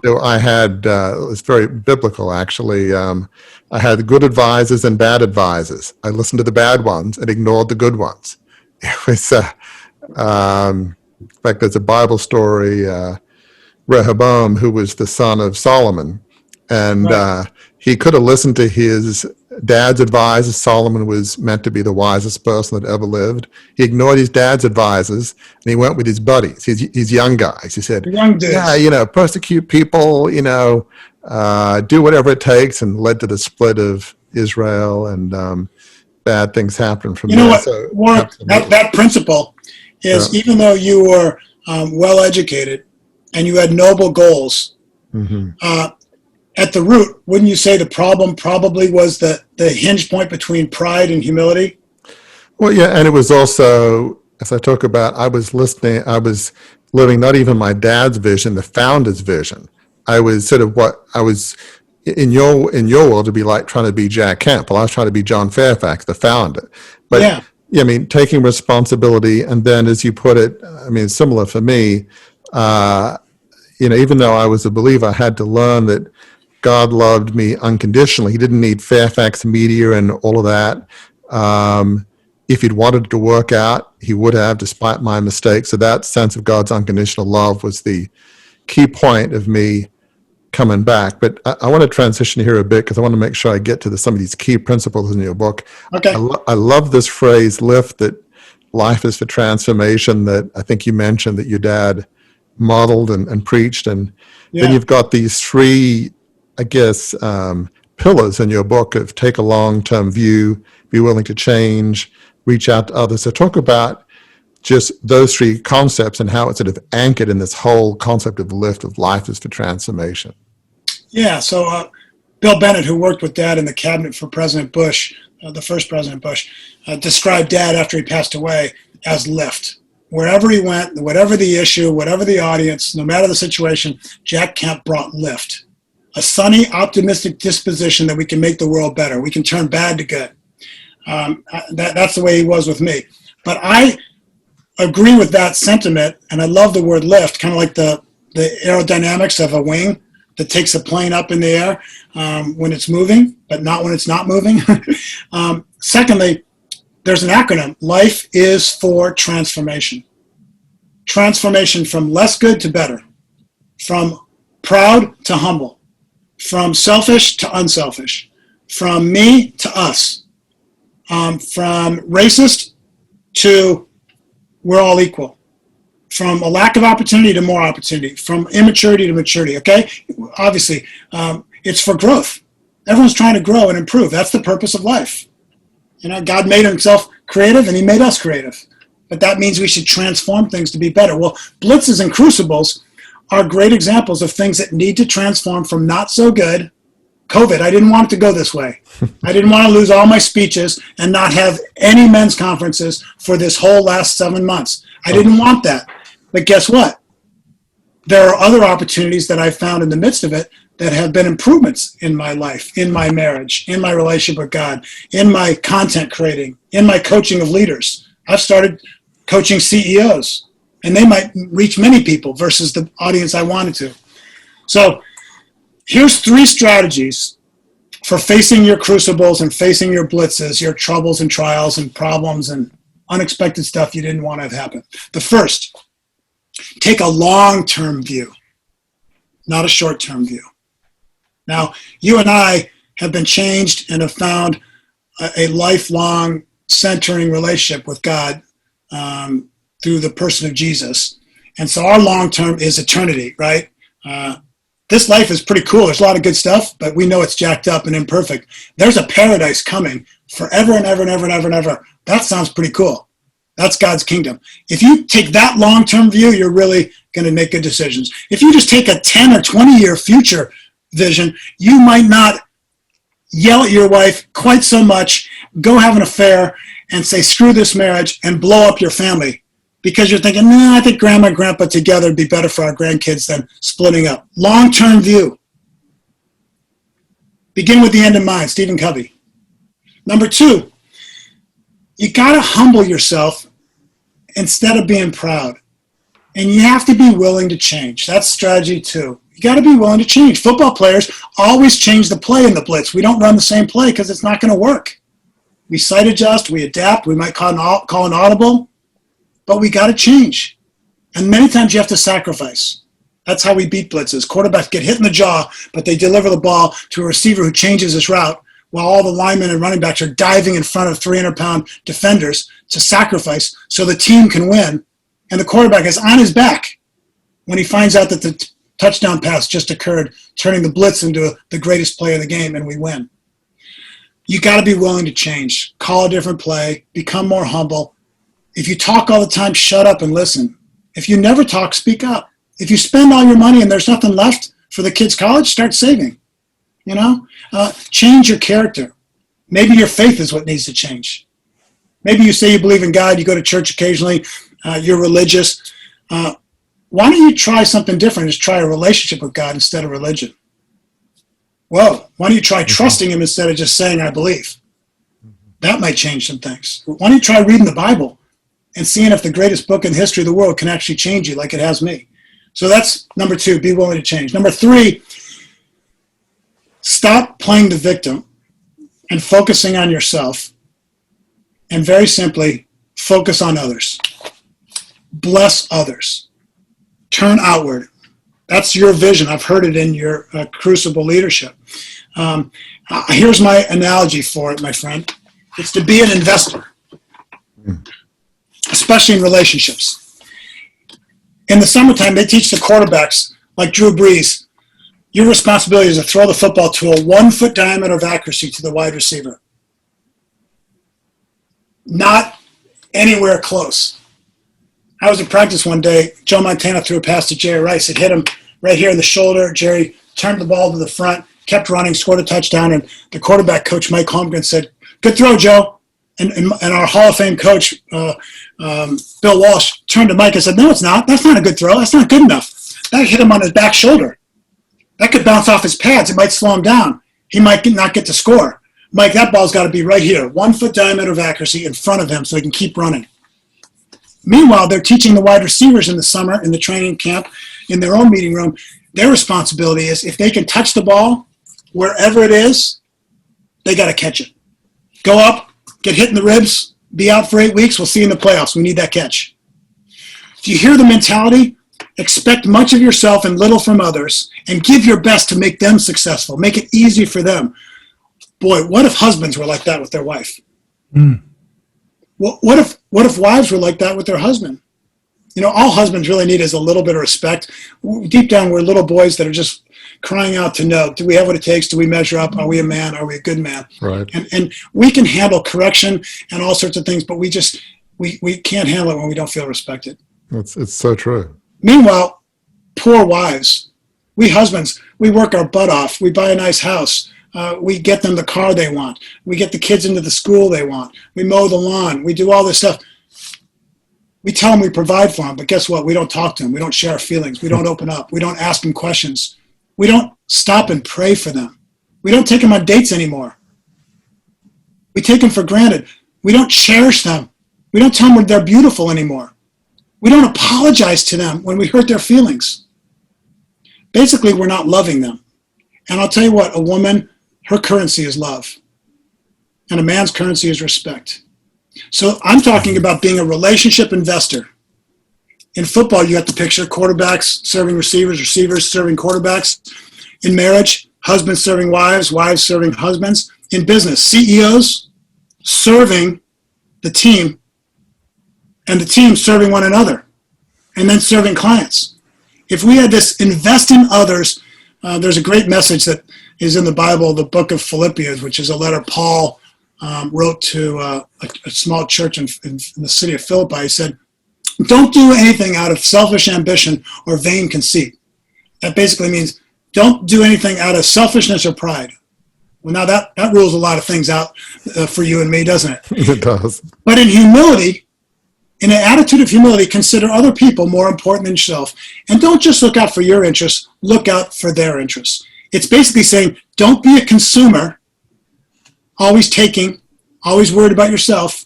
So I had, it's very biblical actually, I had good advisors and bad advisors. I listened to the bad ones and ignored the good ones. It was, in fact, there's a Bible story, Rehoboam, who was the son of Solomon, and he could have listened to his dad's advisors. Solomon was meant to be the wisest person that ever lived. He ignored his dad's advisors, and he went with his buddies, his young guys. He said, yeah, persecute people, do whatever it takes, and led to the split of Israel, and bad things happened from there. You know what, Warwick, that principle is, even though you were well-educated and you had noble goals, at the root, wouldn't you say the problem probably was the hinge point between pride and humility? Well, yeah, and it was also, as I talk about, I was living not even my dad's vision, the founder's vision. I was sort of what I was in your world to be like trying to be Jack Kemp. Well, I was trying to be John Fairfax, the founder. But yeah, I mean, taking responsibility, and then, as you put it, I mean, similar for me. Even though I was a believer, I had to learn that God loved me unconditionally. He didn't need Fairfax media and all of that. If he'd wanted it to work out, he would have, despite my mistakes. So that sense of God's unconditional love was the key point of me coming back. But I want to transition here a bit because I want to make sure I get to some of these key principles in your book. Okay. I love this phrase, lift, that life is for transformation, that I think you mentioned that your dad modeled and preached. And then you've got these 3, I guess, pillars in your book of take a long-term view, be willing to change, reach out to others. So talk about just those 3 concepts and how it's sort of anchored in this whole concept of lift, of life is for transformation. Yeah, so Bill Bennett, who worked with Dad in the cabinet for President Bush, the first President Bush, described Dad after he passed away as lift. Wherever he went, whatever the issue, whatever the audience, no matter the situation, Jack Kemp brought lift. A sunny, optimistic disposition that we can make the world better. We can turn bad to good. That's the way he was with me. But I agree with that sentiment, and I love the word lift, kind of like the aerodynamics of a wing. that takes a plane up in the air when it's moving, but not when it's not moving. Secondly, there's an acronym. Life is for transformation. Transformation from less good to better, from proud to humble, from selfish to unselfish, from me to us, from racist to we're all equal, from a lack of opportunity to more opportunity, from immaturity to maturity, okay? Obviously, it's for growth. Everyone's trying to grow and improve. That's the purpose of life. You know, God made himself creative and he made us creative. But that means we should transform things to be better. Well, blitzes and crucibles are great examples of things that need to transform from not so good. COVID, I didn't want it to go this way. I didn't want to lose all my speeches and not have any men's conferences for this whole last 7 months. I didn't want that. But guess what? There are other opportunities that I've found in the midst of it that have been improvements in my life, in my marriage, in my relationship with God, in my content creating, in my coaching of leaders. I've started coaching CEOs, and they might reach many people versus the audience I wanted to. So here's 3 strategies for facing your crucibles and facing your blitzes, your troubles and trials and problems and unexpected stuff you didn't want to have happen. The first, take a long-term view, not a short-term view. Now, you and I have been changed and have found a lifelong centering relationship with God through the person of Jesus. And so our long-term is eternity, right? This life is pretty cool. There's a lot of good stuff, but we know it's jacked up and imperfect. There's a paradise coming forever and ever and ever and ever and ever. That sounds pretty cool. That's God's kingdom. If you take that long-term view, you're really going to make good decisions. If you just take a 10 or 20-year future vision, you might not yell at your wife quite so much, go have an affair, and say, screw this marriage, and blow up your family. Because you're thinking, no, I think grandma and grandpa together would be better for our grandkids than splitting up. Long-term view. Begin with the end in mind, Stephen Covey. Number 2, you got to humble yourself instead of being proud. And you have to be willing to change. That's strategy 2. You got to be willing to change. Football players always change the play in the blitz. We don't run the same play because it's not going to work. We sight adjust, we adapt, we might call an audible, but we got to change. And many times you have to sacrifice. That's how we beat blitzes. Quarterbacks get hit in the jaw, but they deliver the ball to a receiver who changes his route while all the linemen and running backs are diving in front of 300-pound defenders to sacrifice so the team can win. And the quarterback is on his back when he finds out that the touchdown pass just occurred, turning the blitz into the greatest play of the game, and we win. You got to be willing to change. Call a different play. Become more humble. If you talk all the time, shut up and listen. If you never talk, speak up. If you spend all your money and there's nothing left for the kids' college, start saving. You know, change your character. Maybe your faith is what needs to change. Maybe you say you believe in God, you go to church occasionally, you're religious. Why don't you try something different? Just try a relationship with God instead of religion. Whoa, why don't you try trusting him instead of just saying, I believe? That might change some things. Why don't you try reading the Bible and seeing if the greatest book in the history of the world can actually change you like it has me? So that's number 2, be willing to change. Number 3, stop playing the victim and focusing on yourself. And very simply, focus on others. Bless others. Turn outward. That's your vision. I've heard it in your crucible leadership. Here's my analogy for it, my friend. It's to be an investor, especially in relationships. In the summertime, they teach the quarterbacks, like Drew Brees, your responsibility is to throw the football to a 1-foot diameter of accuracy to the wide receiver. Not anywhere close. I was in practice one day. Joe Montana threw a pass to Jerry Rice. It hit him right here in the shoulder. Jerry turned the ball to the front, kept running, scored a touchdown, and the quarterback coach, Mike Holmgren, said, good throw, Joe. And our Hall of Fame coach, Bill Walsh, turned to Mike and said, no, it's not. That's not a good throw. That's not good enough. That hit him on his back shoulder. That could bounce off his pads. It might slow him down. He might not get to score. Mike, that ball's got to be right here, 1-foot diameter of accuracy in front of him so he can keep running. Meanwhile, they're teaching the wide receivers in the summer in the training camp in their own meeting room, Their responsibility is if they can touch the ball, wherever it is, they got to catch it. Go up, get hit in the ribs, be out for 8 weeks. We'll see you in the playoffs. We need that catch. Do you hear the mentality? Expect much of yourself and little from others, and give your best to make them successful. Make it easy for them. Boy, what if husbands were like that with their wife? What if wives were like that with their husband? All husbands really need is a little bit of respect. Deep down, we're little boys that are just crying out to know, do we have what it takes? Do we measure up? Are we a man? Are we a good man? Right. And we can handle correction and all sorts of things, but we can't handle it when we don't feel respected. It's so true. Meanwhile, poor wives, we husbands, we work our butt off. We buy a nice house. We get them the car they want. We get the kids into the school they want. We mow the lawn. We do all this stuff. We tell them we provide for them, but guess what? We don't talk to them. We don't share our feelings. We don't open up. We don't ask them questions. We don't stop and pray for them. We don't take them on dates anymore. We take them for granted. We don't cherish them. We don't tell them they're beautiful anymore. We don't apologize to them when we hurt their feelings. Basically, we're not loving them. And I'll tell you what, a woman, her currency is love. And a man's currency is respect. So I'm talking about being a relationship investor. In football, you got the picture, quarterbacks serving receivers, receivers serving quarterbacks. In marriage, husbands serving wives, wives serving husbands. In business, CEOs serving the team, and the team serving one another, and then serving clients. If we had this invest in others, there's a great message that is in the Bible, the book of Philippians, which is a letter Paul wrote to a small church in the city of Philippi. He said, don't do anything out of selfish ambition or vain conceit. That basically means don't do anything out of selfishness or pride. Well, now that rules a lot of things out for you and me, doesn't it? It does. But in humility, in an attitude of humility, consider other people more important than yourself. And don't just look out for your interests, look out for their interests. It's basically saying, don't be a consumer, always taking, always worried about yourself.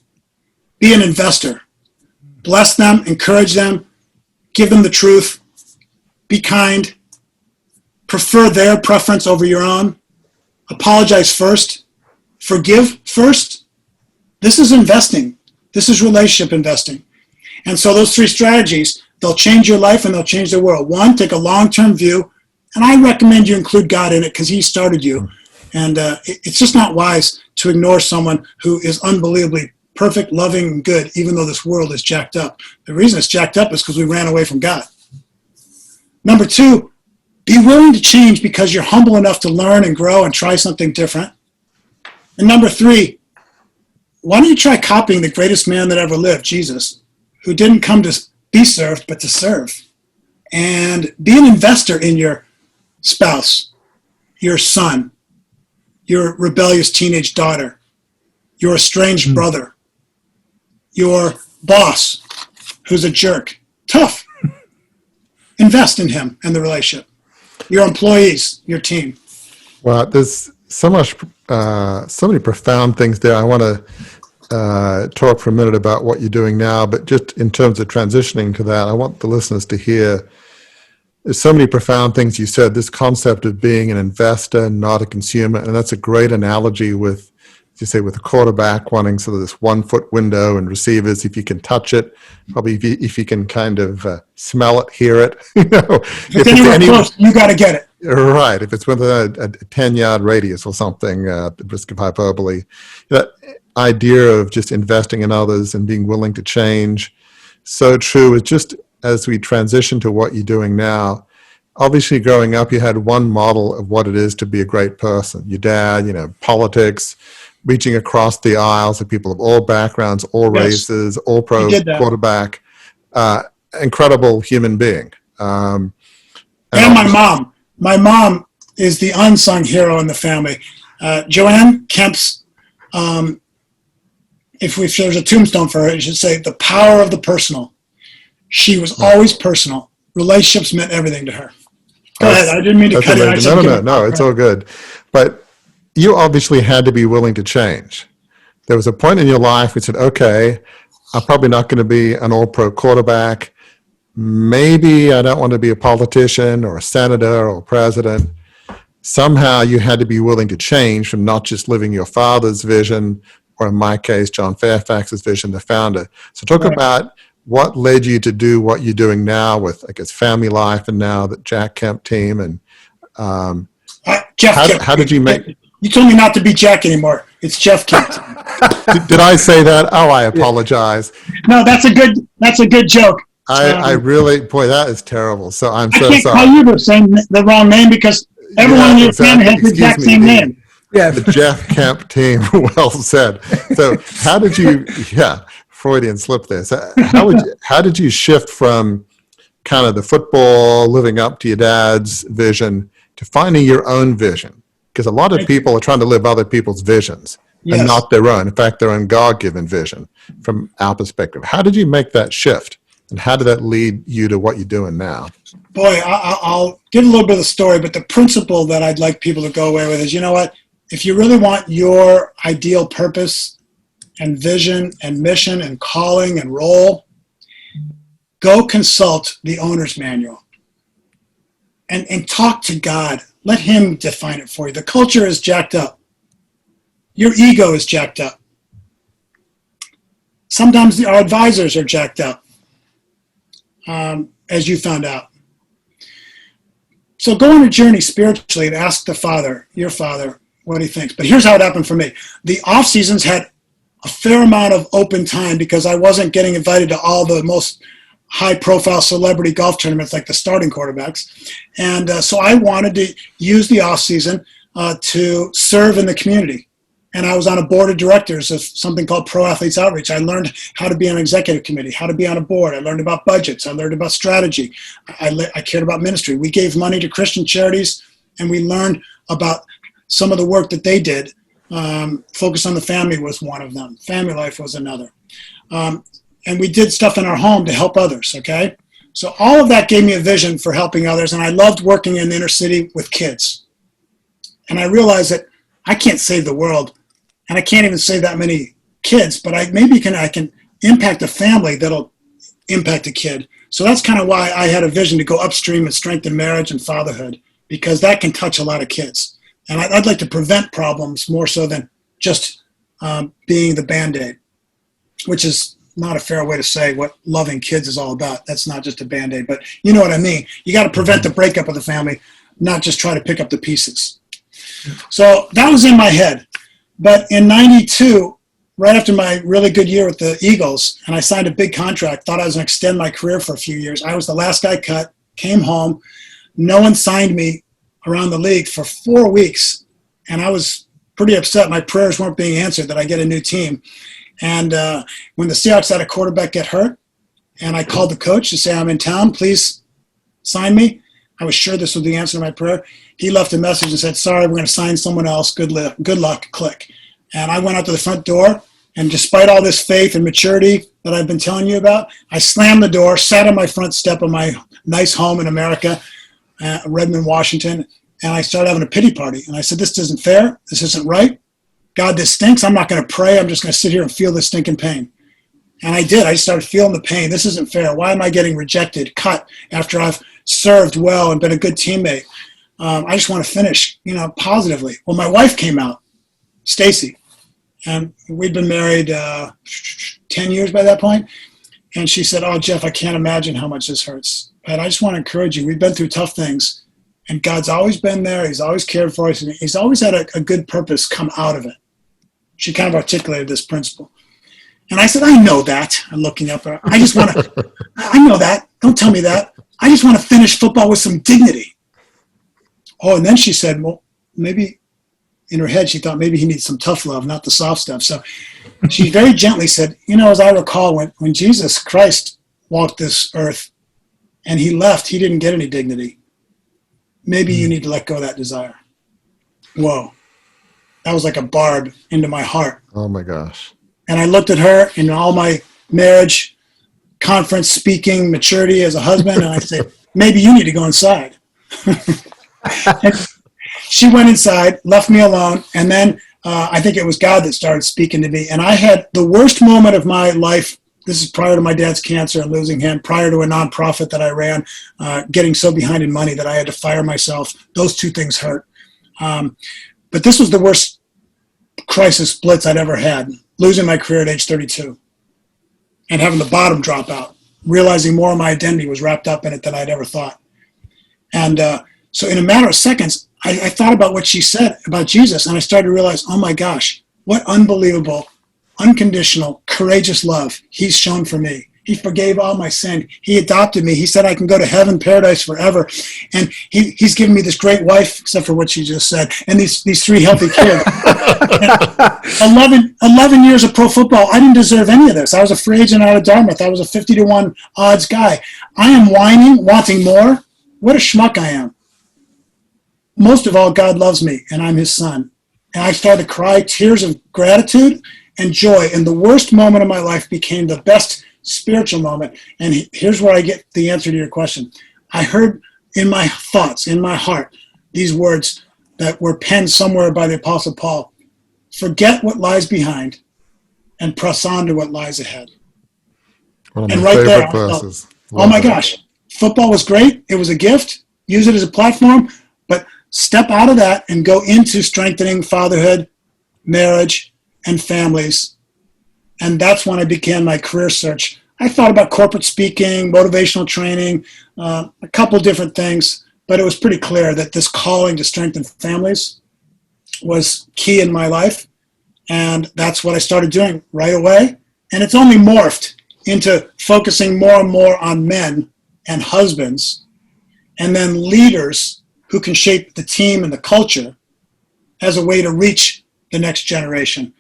Be an investor. Bless them, encourage them, give them the truth, be kind, prefer their preference over your own, apologize first, forgive first. This is investing. This is relationship investing. And so those three strategies, they'll change your life and they'll change the world. One, take a long-term view, and I recommend you include God in it because he started you. And it's just not wise to ignore someone who is unbelievably perfect, loving, and good, even though this world is jacked up. The reason it's jacked up is because we ran away from God. Number two, be willing to change because you're humble enough to learn and grow and try something different. And number three, why don't you try copying the greatest man that ever lived, Jesus, who didn't come to be served, but to serve. And be an investor in your spouse, your son, your rebellious teenage daughter, your estranged brother, your boss who's a jerk. Tough. Invest in him and the relationship. Your employees, your team. Well, there's so many profound things there. I want to talk for a minute about what you're doing now, but just in terms of transitioning to that, I want the listeners to hear there's so many profound things you said, this concept of being an investor, not a consumer, and that's a great analogy with, as you say, with a quarterback wanting sort of this 1 foot window and receivers, if you can touch it, probably if you can kind of smell it, hear it. If it's anywhere close, you got to get it. Right. If it's within a 10-yard radius or something, at the risk of hyperbole, that idea of just investing in others and being willing to change, so true. It's just as we transition to what you're doing now, obviously growing up, you had one model of what it is to be a great person. Your dad, politics, reaching across the aisles of people of all backgrounds, all races, all pro quarterback, incredible human being. And my mom. My mom is the unsung hero in the family. Joanne Kemp's, if there's a tombstone for her, it should say the power of the personal. She was always personal. Relationships meant everything to her. Go ahead. I didn't mean to cut it. No, it's all good. But you obviously had to be willing to change. There was a point in your life where you said, okay, I'm probably not going to be an all-pro quarterback. maybe I don't want to be a politician or a senator or president. Somehow you had to be willing to change from not just living your father's vision, or in my case, John Fairfax's vision, the founder. So talk about what led you to do what you're doing now with, I guess, family life, and now the Jack Kemp team. And Jeff Kemp. How did you make... You told me not to be Jack anymore. It's Jeff Kemp. Did I say that? Oh, I apologize. No, that's a good joke. I really, boy, that is terrible. So I'm so I can't sorry. call you the wrong name because everyone in your family has the exact same name. Yeah. The Jeff Kemp team. Well said. So how did you, Freudian slip there. So how did you shift from kind of the football, living up to your dad's vision, to finding your own vision? Because a lot of people are trying to live other people's visions and not their own. In fact, their own God-given vision from our perspective. How did you make that shift? And how did that lead you to what you're doing now? Boy, I'll give a little bit of the story, but the principle that I'd like people to go away with is, you know what? If you really want your ideal purpose and vision and mission and calling and role, go consult the owner's manual and talk to God. Let him define it for you. The culture is jacked up. Your ego is jacked up. Sometimes our advisors are jacked up, as you found out. So go on a journey spiritually and ask the Father, your Father, what he thinks. But here's how it happened for me. The off seasons had a fair amount of open time because I wasn't getting invited to all the most high-profile celebrity golf tournaments like the starting quarterbacks. And so I wanted to use the off-season to serve in the community. And I was on a board of directors of something called Pro Athletes Outreach. I learned how to be on an executive committee, how to be on a board. I learned about budgets. I learned about strategy. I cared about ministry. We gave money to Christian charities, and we learned about some of the work that they did. Focus on the Family was one of them. Family Life was another. And we did stuff in our home to help others, okay? So all of that gave me a vision for helping others, and I loved working in the inner city with kids. And I realized that I can't save the world, and I can't even save that many kids, but I can impact a family that'll impact a kid. So that's kind of why I had a vision to go upstream and strengthen marriage and fatherhood, because that can touch a lot of kids. And I'd like to prevent problems more so than just being the Band-Aid, which is not a fair way to say what loving kids is all about. That's not just a Band-Aid, but you know what I mean. You got to prevent the breakup of the family, not just try to pick up the pieces. So that was in my head. But in 92, right after my really good year with the Eagles, and I signed a big contract, thought I was going to extend my career for a few years. I was the last guy cut, came home. No one signed me around the league for 4 weeks. And I was pretty upset. My prayers weren't being answered that I get a new team. And when the Seahawks had a quarterback get hurt, and I called the coach to say, I'm in town, please sign me. I was sure this was the answer to my prayer. He left a message and said, sorry, we're going to sign someone else. Good luck, click. And I went out to the front door, and despite all this faith and maturity that I've been telling you about, I slammed the door, sat on my front step of my nice home in America, Redmond, Washington, and I started having a pity party. And I said, this isn't fair. This isn't right. God, this stinks. I'm not going to pray. I'm just going to sit here and feel this stinking pain. And I did. I started feeling the pain. This isn't fair. Why am I getting rejected, cut after I've served well and been a good teammate? I just want to finish, positively. Well, my wife came out, Stacy, and we'd been married 10 years by that point. And she said, oh, Jeff, I can't imagine how much this hurts. But I just want to encourage you. We've been through tough things, and God's always been there. He's always cared for us. And he's always had a good purpose come out of it. She kind of articulated this principle. And I said, I know that. I'm looking up at her. I just want to, I know that. Don't tell me that. I just want to finish football with some dignity. Oh, and then she said, well, maybe in her head, she thought maybe he needs some tough love, not the soft stuff. So she very gently said, as I recall, when Jesus Christ walked this earth and he left, he didn't get any dignity. Maybe you need to let go of that desire. Whoa. That was like a barb into my heart. Oh, my gosh. And I looked at her in all my marriage, conference speaking, maturity as a husband, and I said, maybe you need to go inside. She went inside, left me alone, and then I think it was God that started speaking to me. And I had the worst moment of my life This is prior to my dad's cancer and losing him, prior to a nonprofit that I ran, getting so behind in money that I had to fire myself. Those two things hurt. But this was the worst crisis blitz I'd ever had, losing my career at age 32 and having the bottom drop out, realizing more of my identity was wrapped up in it than I'd ever thought. And so in a matter of seconds, I thought about what she said about Jesus, and I started to realize, oh my gosh, what unbelievable, unconditional, courageous love he's shown for me. He forgave all my sin. He adopted me. He said I can go to heaven, paradise forever. And he's given me this great wife, except for what she just said, and these three healthy kids. 11 years of pro football, I didn't deserve any of this. I was a free agent out of Dartmouth. I was a 50-1 odds guy. I am whining, wanting more. What a schmuck I am. Most of all, God loves me, and I'm his son. And I started to cry tears of gratitude and joy. And the worst moment of my life became the best spiritual moment. And here's where I get the answer to your question. I heard in my thoughts, in my heart, these words that were penned somewhere by the Apostle Paul: forget what lies behind and press on to what lies ahead. One of And my right there, favorite I thought, verses. oh my gosh, football was great. It was a gift. Use it as a platform, but step out of that and go into strengthening fatherhood, marriage, and families. And that's when I began my career search. I thought about corporate speaking, motivational training, a couple different things, but it was pretty clear that this calling to strengthen families was key in my life. And that's what I started doing right away. And it's only morphed into focusing more and more on men and husbands, and then leaders who can shape the team and the culture as a way to reach the next generation.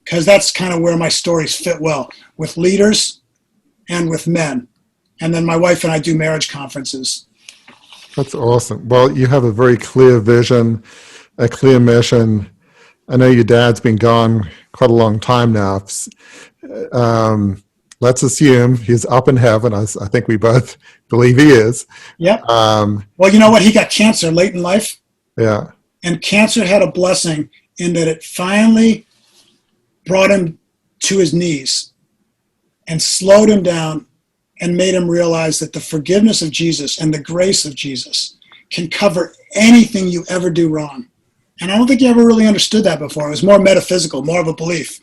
Because that's kind of where my stories fit well, with leaders and with men. And then my wife and I do marriage conferences. That's awesome. Well, you have a very clear vision, a clear mission. I know your dad's been gone quite a long time now. Let's assume he's up in heaven. I think we both believe he is. Yep. Well, you know what? He got cancer late in life. Yeah. And cancer had a blessing in that it finally brought him to his knees and slowed him down and made him realize that the forgiveness of Jesus and the grace of Jesus can cover anything you ever do wrong. And I don't think he ever really understood that before. It was more metaphysical, more of a belief.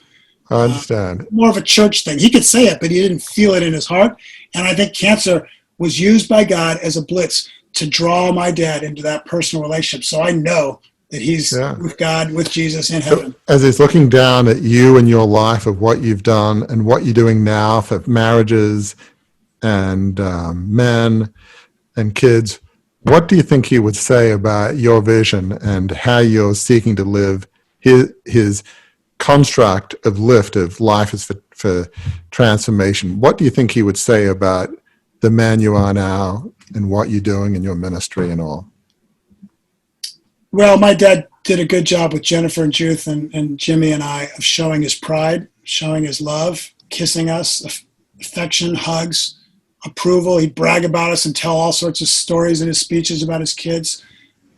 I understand. More of a church thing. He could say it, but he didn't feel it in his heart. And I think cancer was used by God as a blitz to draw my dad into that personal relationship. So I know that he's with God, with Jesus in heaven. So as he's looking down at you and your life of what you've done and what you're doing now for marriages and men and kids, what do you think he would say about your vision and how you're seeking to live his construct of lift of life is for transformation? What do you think he would say about the man you are now and what you're doing in your ministry and all? Well, my dad did a good job with Jennifer and Judith and Jimmy and I of showing his pride, showing his love, kissing us, affection, hugs, approval. He'd brag about us and tell all sorts of stories in his speeches about his kids.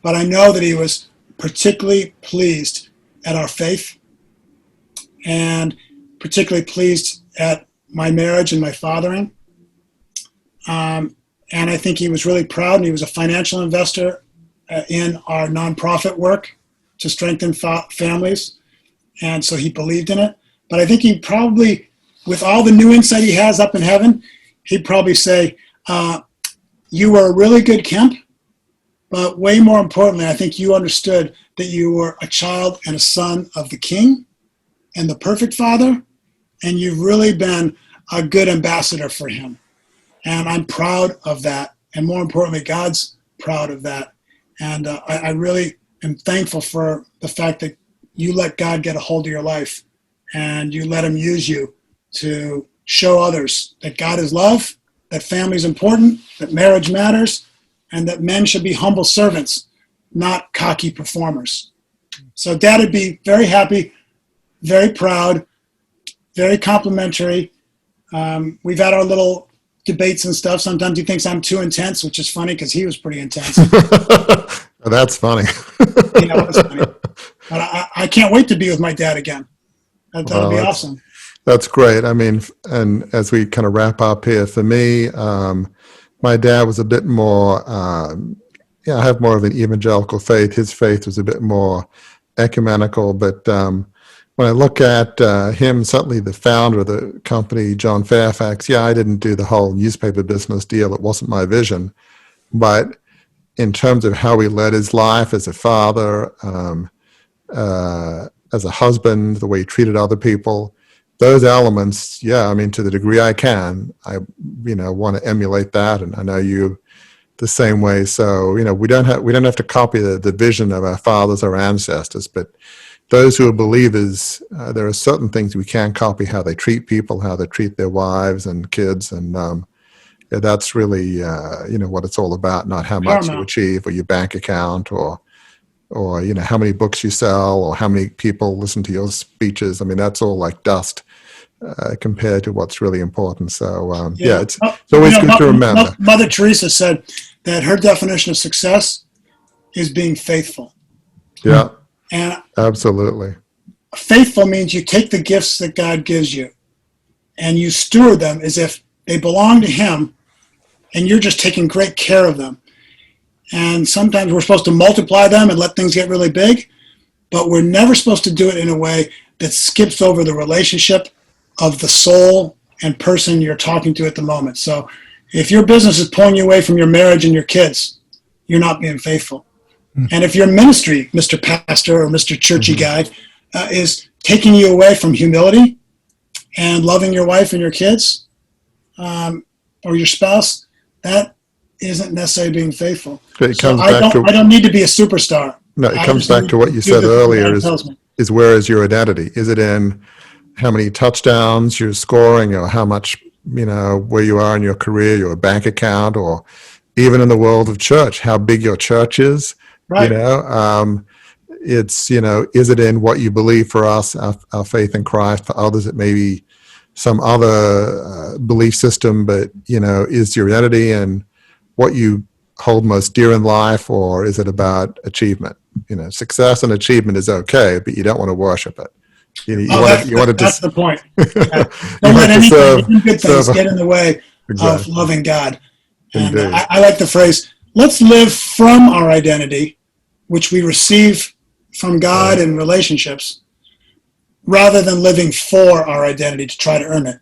But I know that he was particularly pleased at our faith and particularly pleased at my marriage and my fathering. And I think he was really proud, and he was a financial investor in our nonprofit work to strengthen families. And so he believed in it. But I think he probably, with all the new insight he has up in heaven, he'd probably say, you were a really good Kemp, but way more importantly, I think you understood that you were a child and a son of the King and the perfect Father, and you've really been a good ambassador for him. And I'm proud of that. And more importantly, God's proud of that. And I really am thankful for the fact that you let God get a hold of your life and you let him use you to show others that God is love, that family is important, that marriage matters, and that men should be humble servants, not cocky performers. So Dad would be very happy, very proud, very complimentary. We've had our little debates and stuff. Sometimes he thinks I'm too intense, which is funny because he was pretty intense. That's funny. Yeah, it was funny. But I can't wait to be with my dad again. That'll be awesome. That's great. I mean, and as we kind of wrap up here, for me, my dad was a bit more, I have more of an evangelical faith. His faith was a bit more ecumenical. But when I look at him, certainly the founder of the company, John Fairfax, I didn't do the whole newspaper business deal. It wasn't my vision. But in terms of how he led his life as a father, as a husband, the way he treated other people, those elements, I mean, to the degree I can, I, want to emulate that, and I know you the same way. So, we don't have to copy the vision of our fathers or ancestors, but those who are believers, there are certain things we can copy: how they treat people, how they treat their wives and kids, and that's really, what it's all about. Not how much you achieve or your bank account or how many books you sell or how many people listen to your speeches. I mean, that's all like dust compared to what's really important. So, it's always good to remember. Mother Teresa said that her definition of success is being faithful. Yeah, and absolutely. Faithful means you take the gifts that God gives you and you steward them as if they belong to Him, and you're just taking great care of them. And sometimes we're supposed to multiply them and let things get really big, but we're never supposed to do it in a way that skips over the relationship of the soul and person you're talking to at the moment. So if your business is pulling you away from your marriage and your kids, you're not being faithful. Mm-hmm. And if your ministry, Mr. Pastor or Mr. Churchy guy, is taking you away from humility and loving your wife and your kids or your spouse, that isn't necessarily being faithful. It so comes I don't need to be a superstar. No, it comes back to what you said earlier is where is your identity? Is it in how many touchdowns you're scoring, or how much, where you are in your career, your bank account, or even in the world of church, how big your church is? Right. It's, is it in what you believe? For us, our faith in Christ? For others, it may be some other belief system, but, is your identity and what you hold most dear in life, or is it about achievement? Success and achievement is okay, but you don't want to worship it. That's the point. Yeah. Don't let anything, even good things, get in the way of loving God. And I like the phrase, let's live from our identity, which we receive from God in relationships, rather than living for our identity to try to earn it.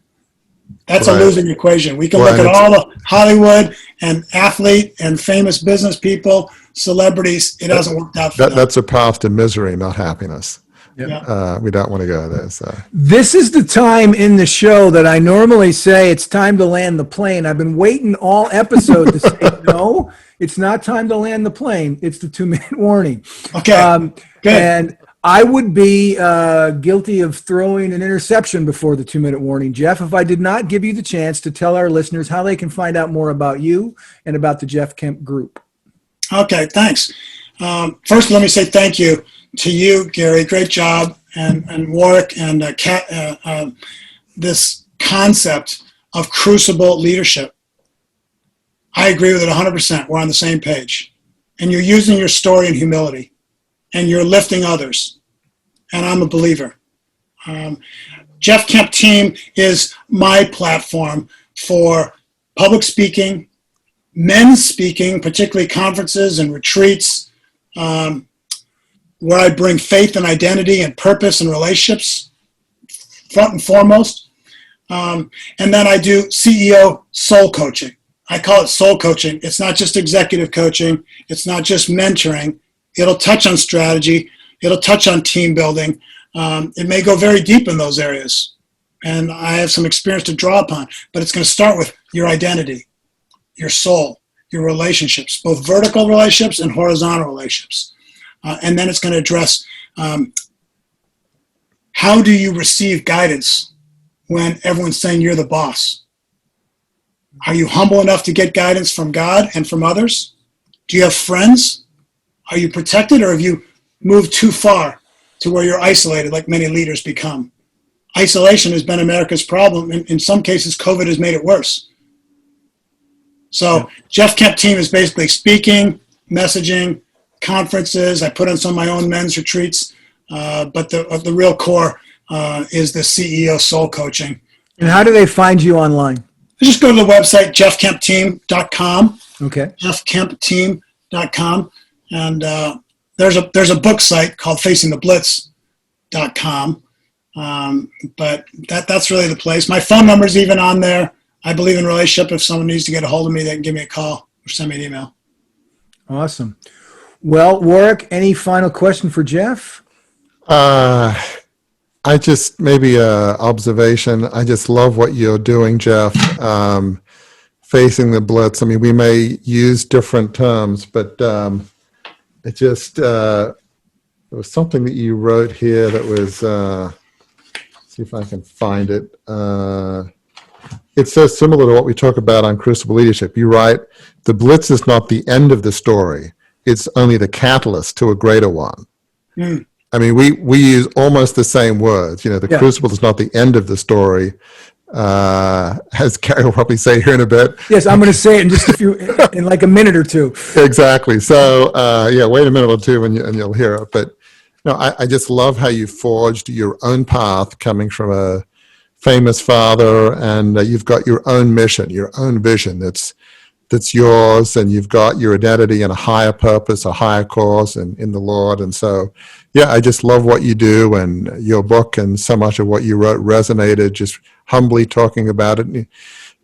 That's a losing equation. We can look at all the Hollywood and athlete and famous business people, celebrities. It hasn't worked out for them. That's a path to misery, not happiness. Yeah. We don't want to go there. So this is the time in the show that I normally say it's time to land the plane. I've been waiting all episode to say, no, it's not time to land the plane. It's the 2-minute warning. Okay. Good. And I would be guilty of throwing an interception before the 2-minute warning, Jeff, if I did not give you the chance to tell our listeners how they can find out more about you and about the Jeff Kemp Group. Okay, thanks. First, let me say thank you to you, Gary. Great job, and Warwick, and this concept of crucible leadership. I agree with it 100%. We're on the same page. And you're using your story in humility. And you're lifting others. And I'm a believer. Jeff Kemp Team is my platform for public speaking, men's speaking, particularly conferences and retreats, where I bring faith and identity and purpose and relationships front and foremost. And then I do CEO soul coaching. I call it soul coaching. It's not just executive coaching. It's not just mentoring. It'll touch on strategy. It'll touch on team building. It may go very deep in those areas. And I have some experience to draw upon. But it's going to start with your identity, your soul, your relationships, both vertical relationships and horizontal relationships. And then it's going to address how do you receive guidance when everyone's saying you're the boss? Are you humble enough to get guidance from God and from others? Do you have friends? Are you protected, or have you moved too far to where you're isolated, like many leaders become? Isolation has been America's problem. In some cases, COVID has made it worse. So Jeff Kemp Team is basically speaking, messaging, conferences. I put on some of my own men's retreats, but the real core is the CEO Soul Coaching. And how do they find you online? Just go to the website, jeffkempteam.com. Okay. jeffkempteam.com. And there's a book site called facingtheblitz.com. But that's really the place. My phone number is even on there. I believe in relationship. If someone needs to get a hold of me, they can give me a call or send me an email. Awesome. Well, Warwick, any final question for Jeff? I just, maybe a observation. I just love what you're doing, Jeff. Facing the blitz. I mean, we may use different terms, but it just, there was something that you wrote here that was, see if I can find it. It's so similar to what we talk about on Crucible Leadership. You write, the blitz is not the end of the story. It's only the catalyst to a greater one. Mm. I mean, we use almost the same words. You know, the crucible is not the end of the story, as Gary will probably say here in a bit. Yes, I'm going to say it in just in like a minute or two. Exactly. So, wait a minute or two and you'll hear it. But no, I just love how you forged your own path coming from a famous father, and you've got your own mission, your own vision that's yours, and you've got your identity and a higher purpose, a higher cause in the Lord. And so, yeah, I just love what you do, and your book and so much of what you wrote resonated, just humbly talking about it.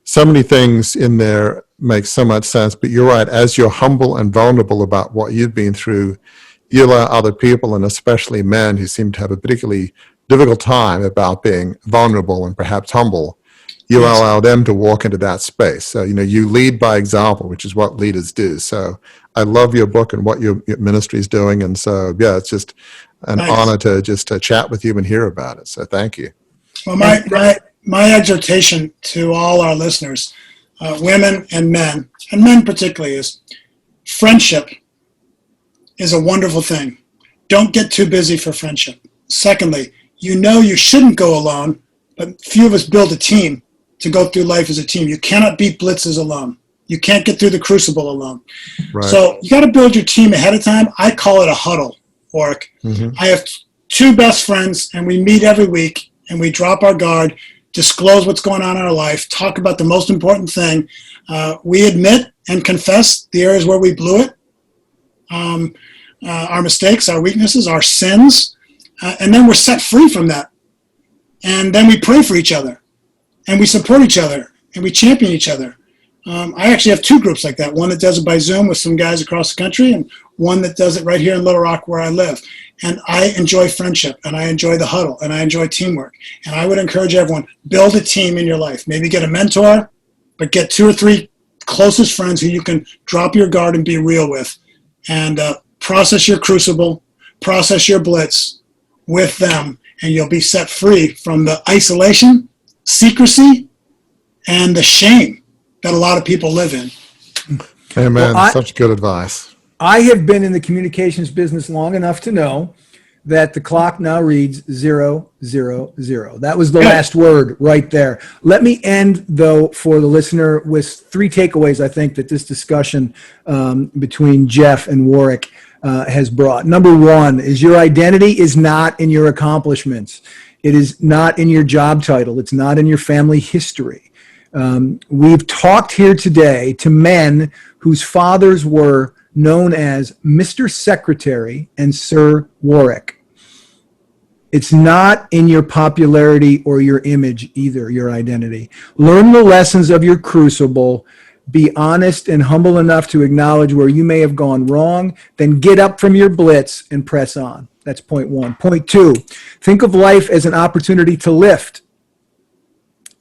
So many things in there make so much sense, but you're right, as you're humble and vulnerable about what you've been through, you allow other people, and especially men who seem to have a particularly difficult time about being vulnerable and perhaps humble, you allow them to walk into that space. So, you know, you lead by example, which is what leaders do. So I love your book and what your ministry is doing. And so, yeah, it's just an honor to chat with you and hear about it. So thank you. Well, my exhortation to all our listeners, women and men particularly, is friendship is a wonderful thing. Don't get too busy for friendship. Secondly, you shouldn't go alone, but few of us build a team to go through life as a team. You cannot beat blitzes alone. You can't get through the crucible alone. Right. So you got to build your team ahead of time. I call it a huddle, Warwick. Mm-hmm. I have two best friends, and we meet every week, and we drop our guard, disclose what's going on in our life, talk about the most important thing. We admit and confess the areas where we blew it, our mistakes, our weaknesses, our sins, and then we're set free from that. And then we pray for each other, and we support each other, and we champion each other. I actually have two groups like that, one that does it by Zoom with some guys across the country, and one that does it right here in Little Rock where I live. And I enjoy friendship, and I enjoy the huddle, and I enjoy teamwork. And I would encourage everyone, build a team in your life. Maybe get a mentor, but get 2 or 3 closest friends who you can drop your guard and be real with. And process your crucible, process your blitz with them, and you'll be set free from the isolation, secrecy, and the shame that a lot of people live in. Amen. Well, such good advice. I have been in the communications business long enough to know that the clock now reads 000. That was the last word right there. Let me end, though, for the listener with 3 takeaways I think that this discussion between Jeff and Warwick has brought. Number 1 is your identity is not in your accomplishments. It is not in your job title. It's not in your family history. We've talked here today to men whose fathers were known as Mr. Secretary and Sir Warwick. It's not in your popularity or your image either, your identity. Learn the lessons of your crucible. Be honest and humble enough to acknowledge where you may have gone wrong. Then get up from your blitz and press on. That's point 1. Point 2, think of life as an opportunity to lift.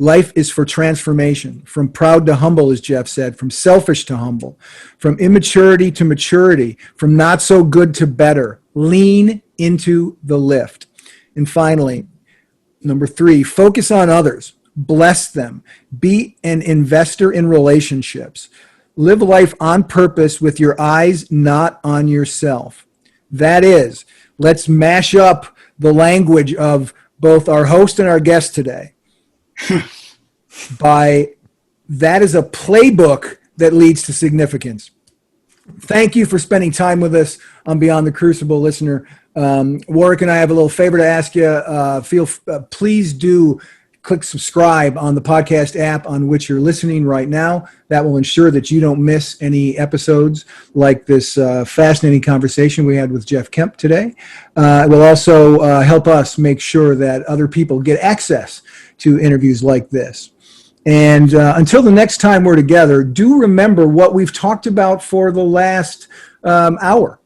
Life is for transformation, from proud to humble, as Jeff said, from selfish to humble, from immaturity to maturity, from not so good to better. Lean into the lift. And finally, number 3, focus on others. Bless them. Be an investor in relationships. Live life on purpose with your eyes not on yourself. That is, let's mash up the language of both our host and our guest today. That is a playbook that leads to significance. Thank you for spending time with us on Beyond the Crucible, listener. Warwick and I have a little favor to ask you. Please do click subscribe on the podcast app on which you're listening right now. That will ensure that you don't miss any episodes like this fascinating conversation we had with Jeff Kemp today. It will also help us make sure that other people get access to interviews like this. And until the next time we're together, do remember what we've talked about for the last hour.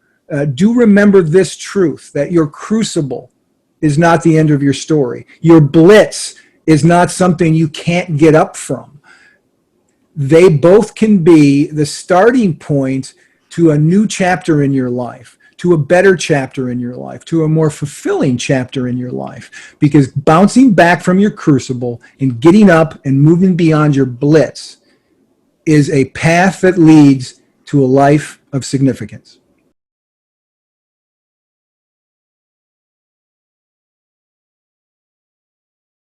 Do remember this truth, that your crucible is not the end of your story. Your blitz is not something you can't get up from. They both can be the starting point to a new chapter in your life, to a better chapter in your life, to a more fulfilling chapter in your life. Because bouncing back from your crucible and getting up and moving beyond your blitz is a path that leads to a life of significance.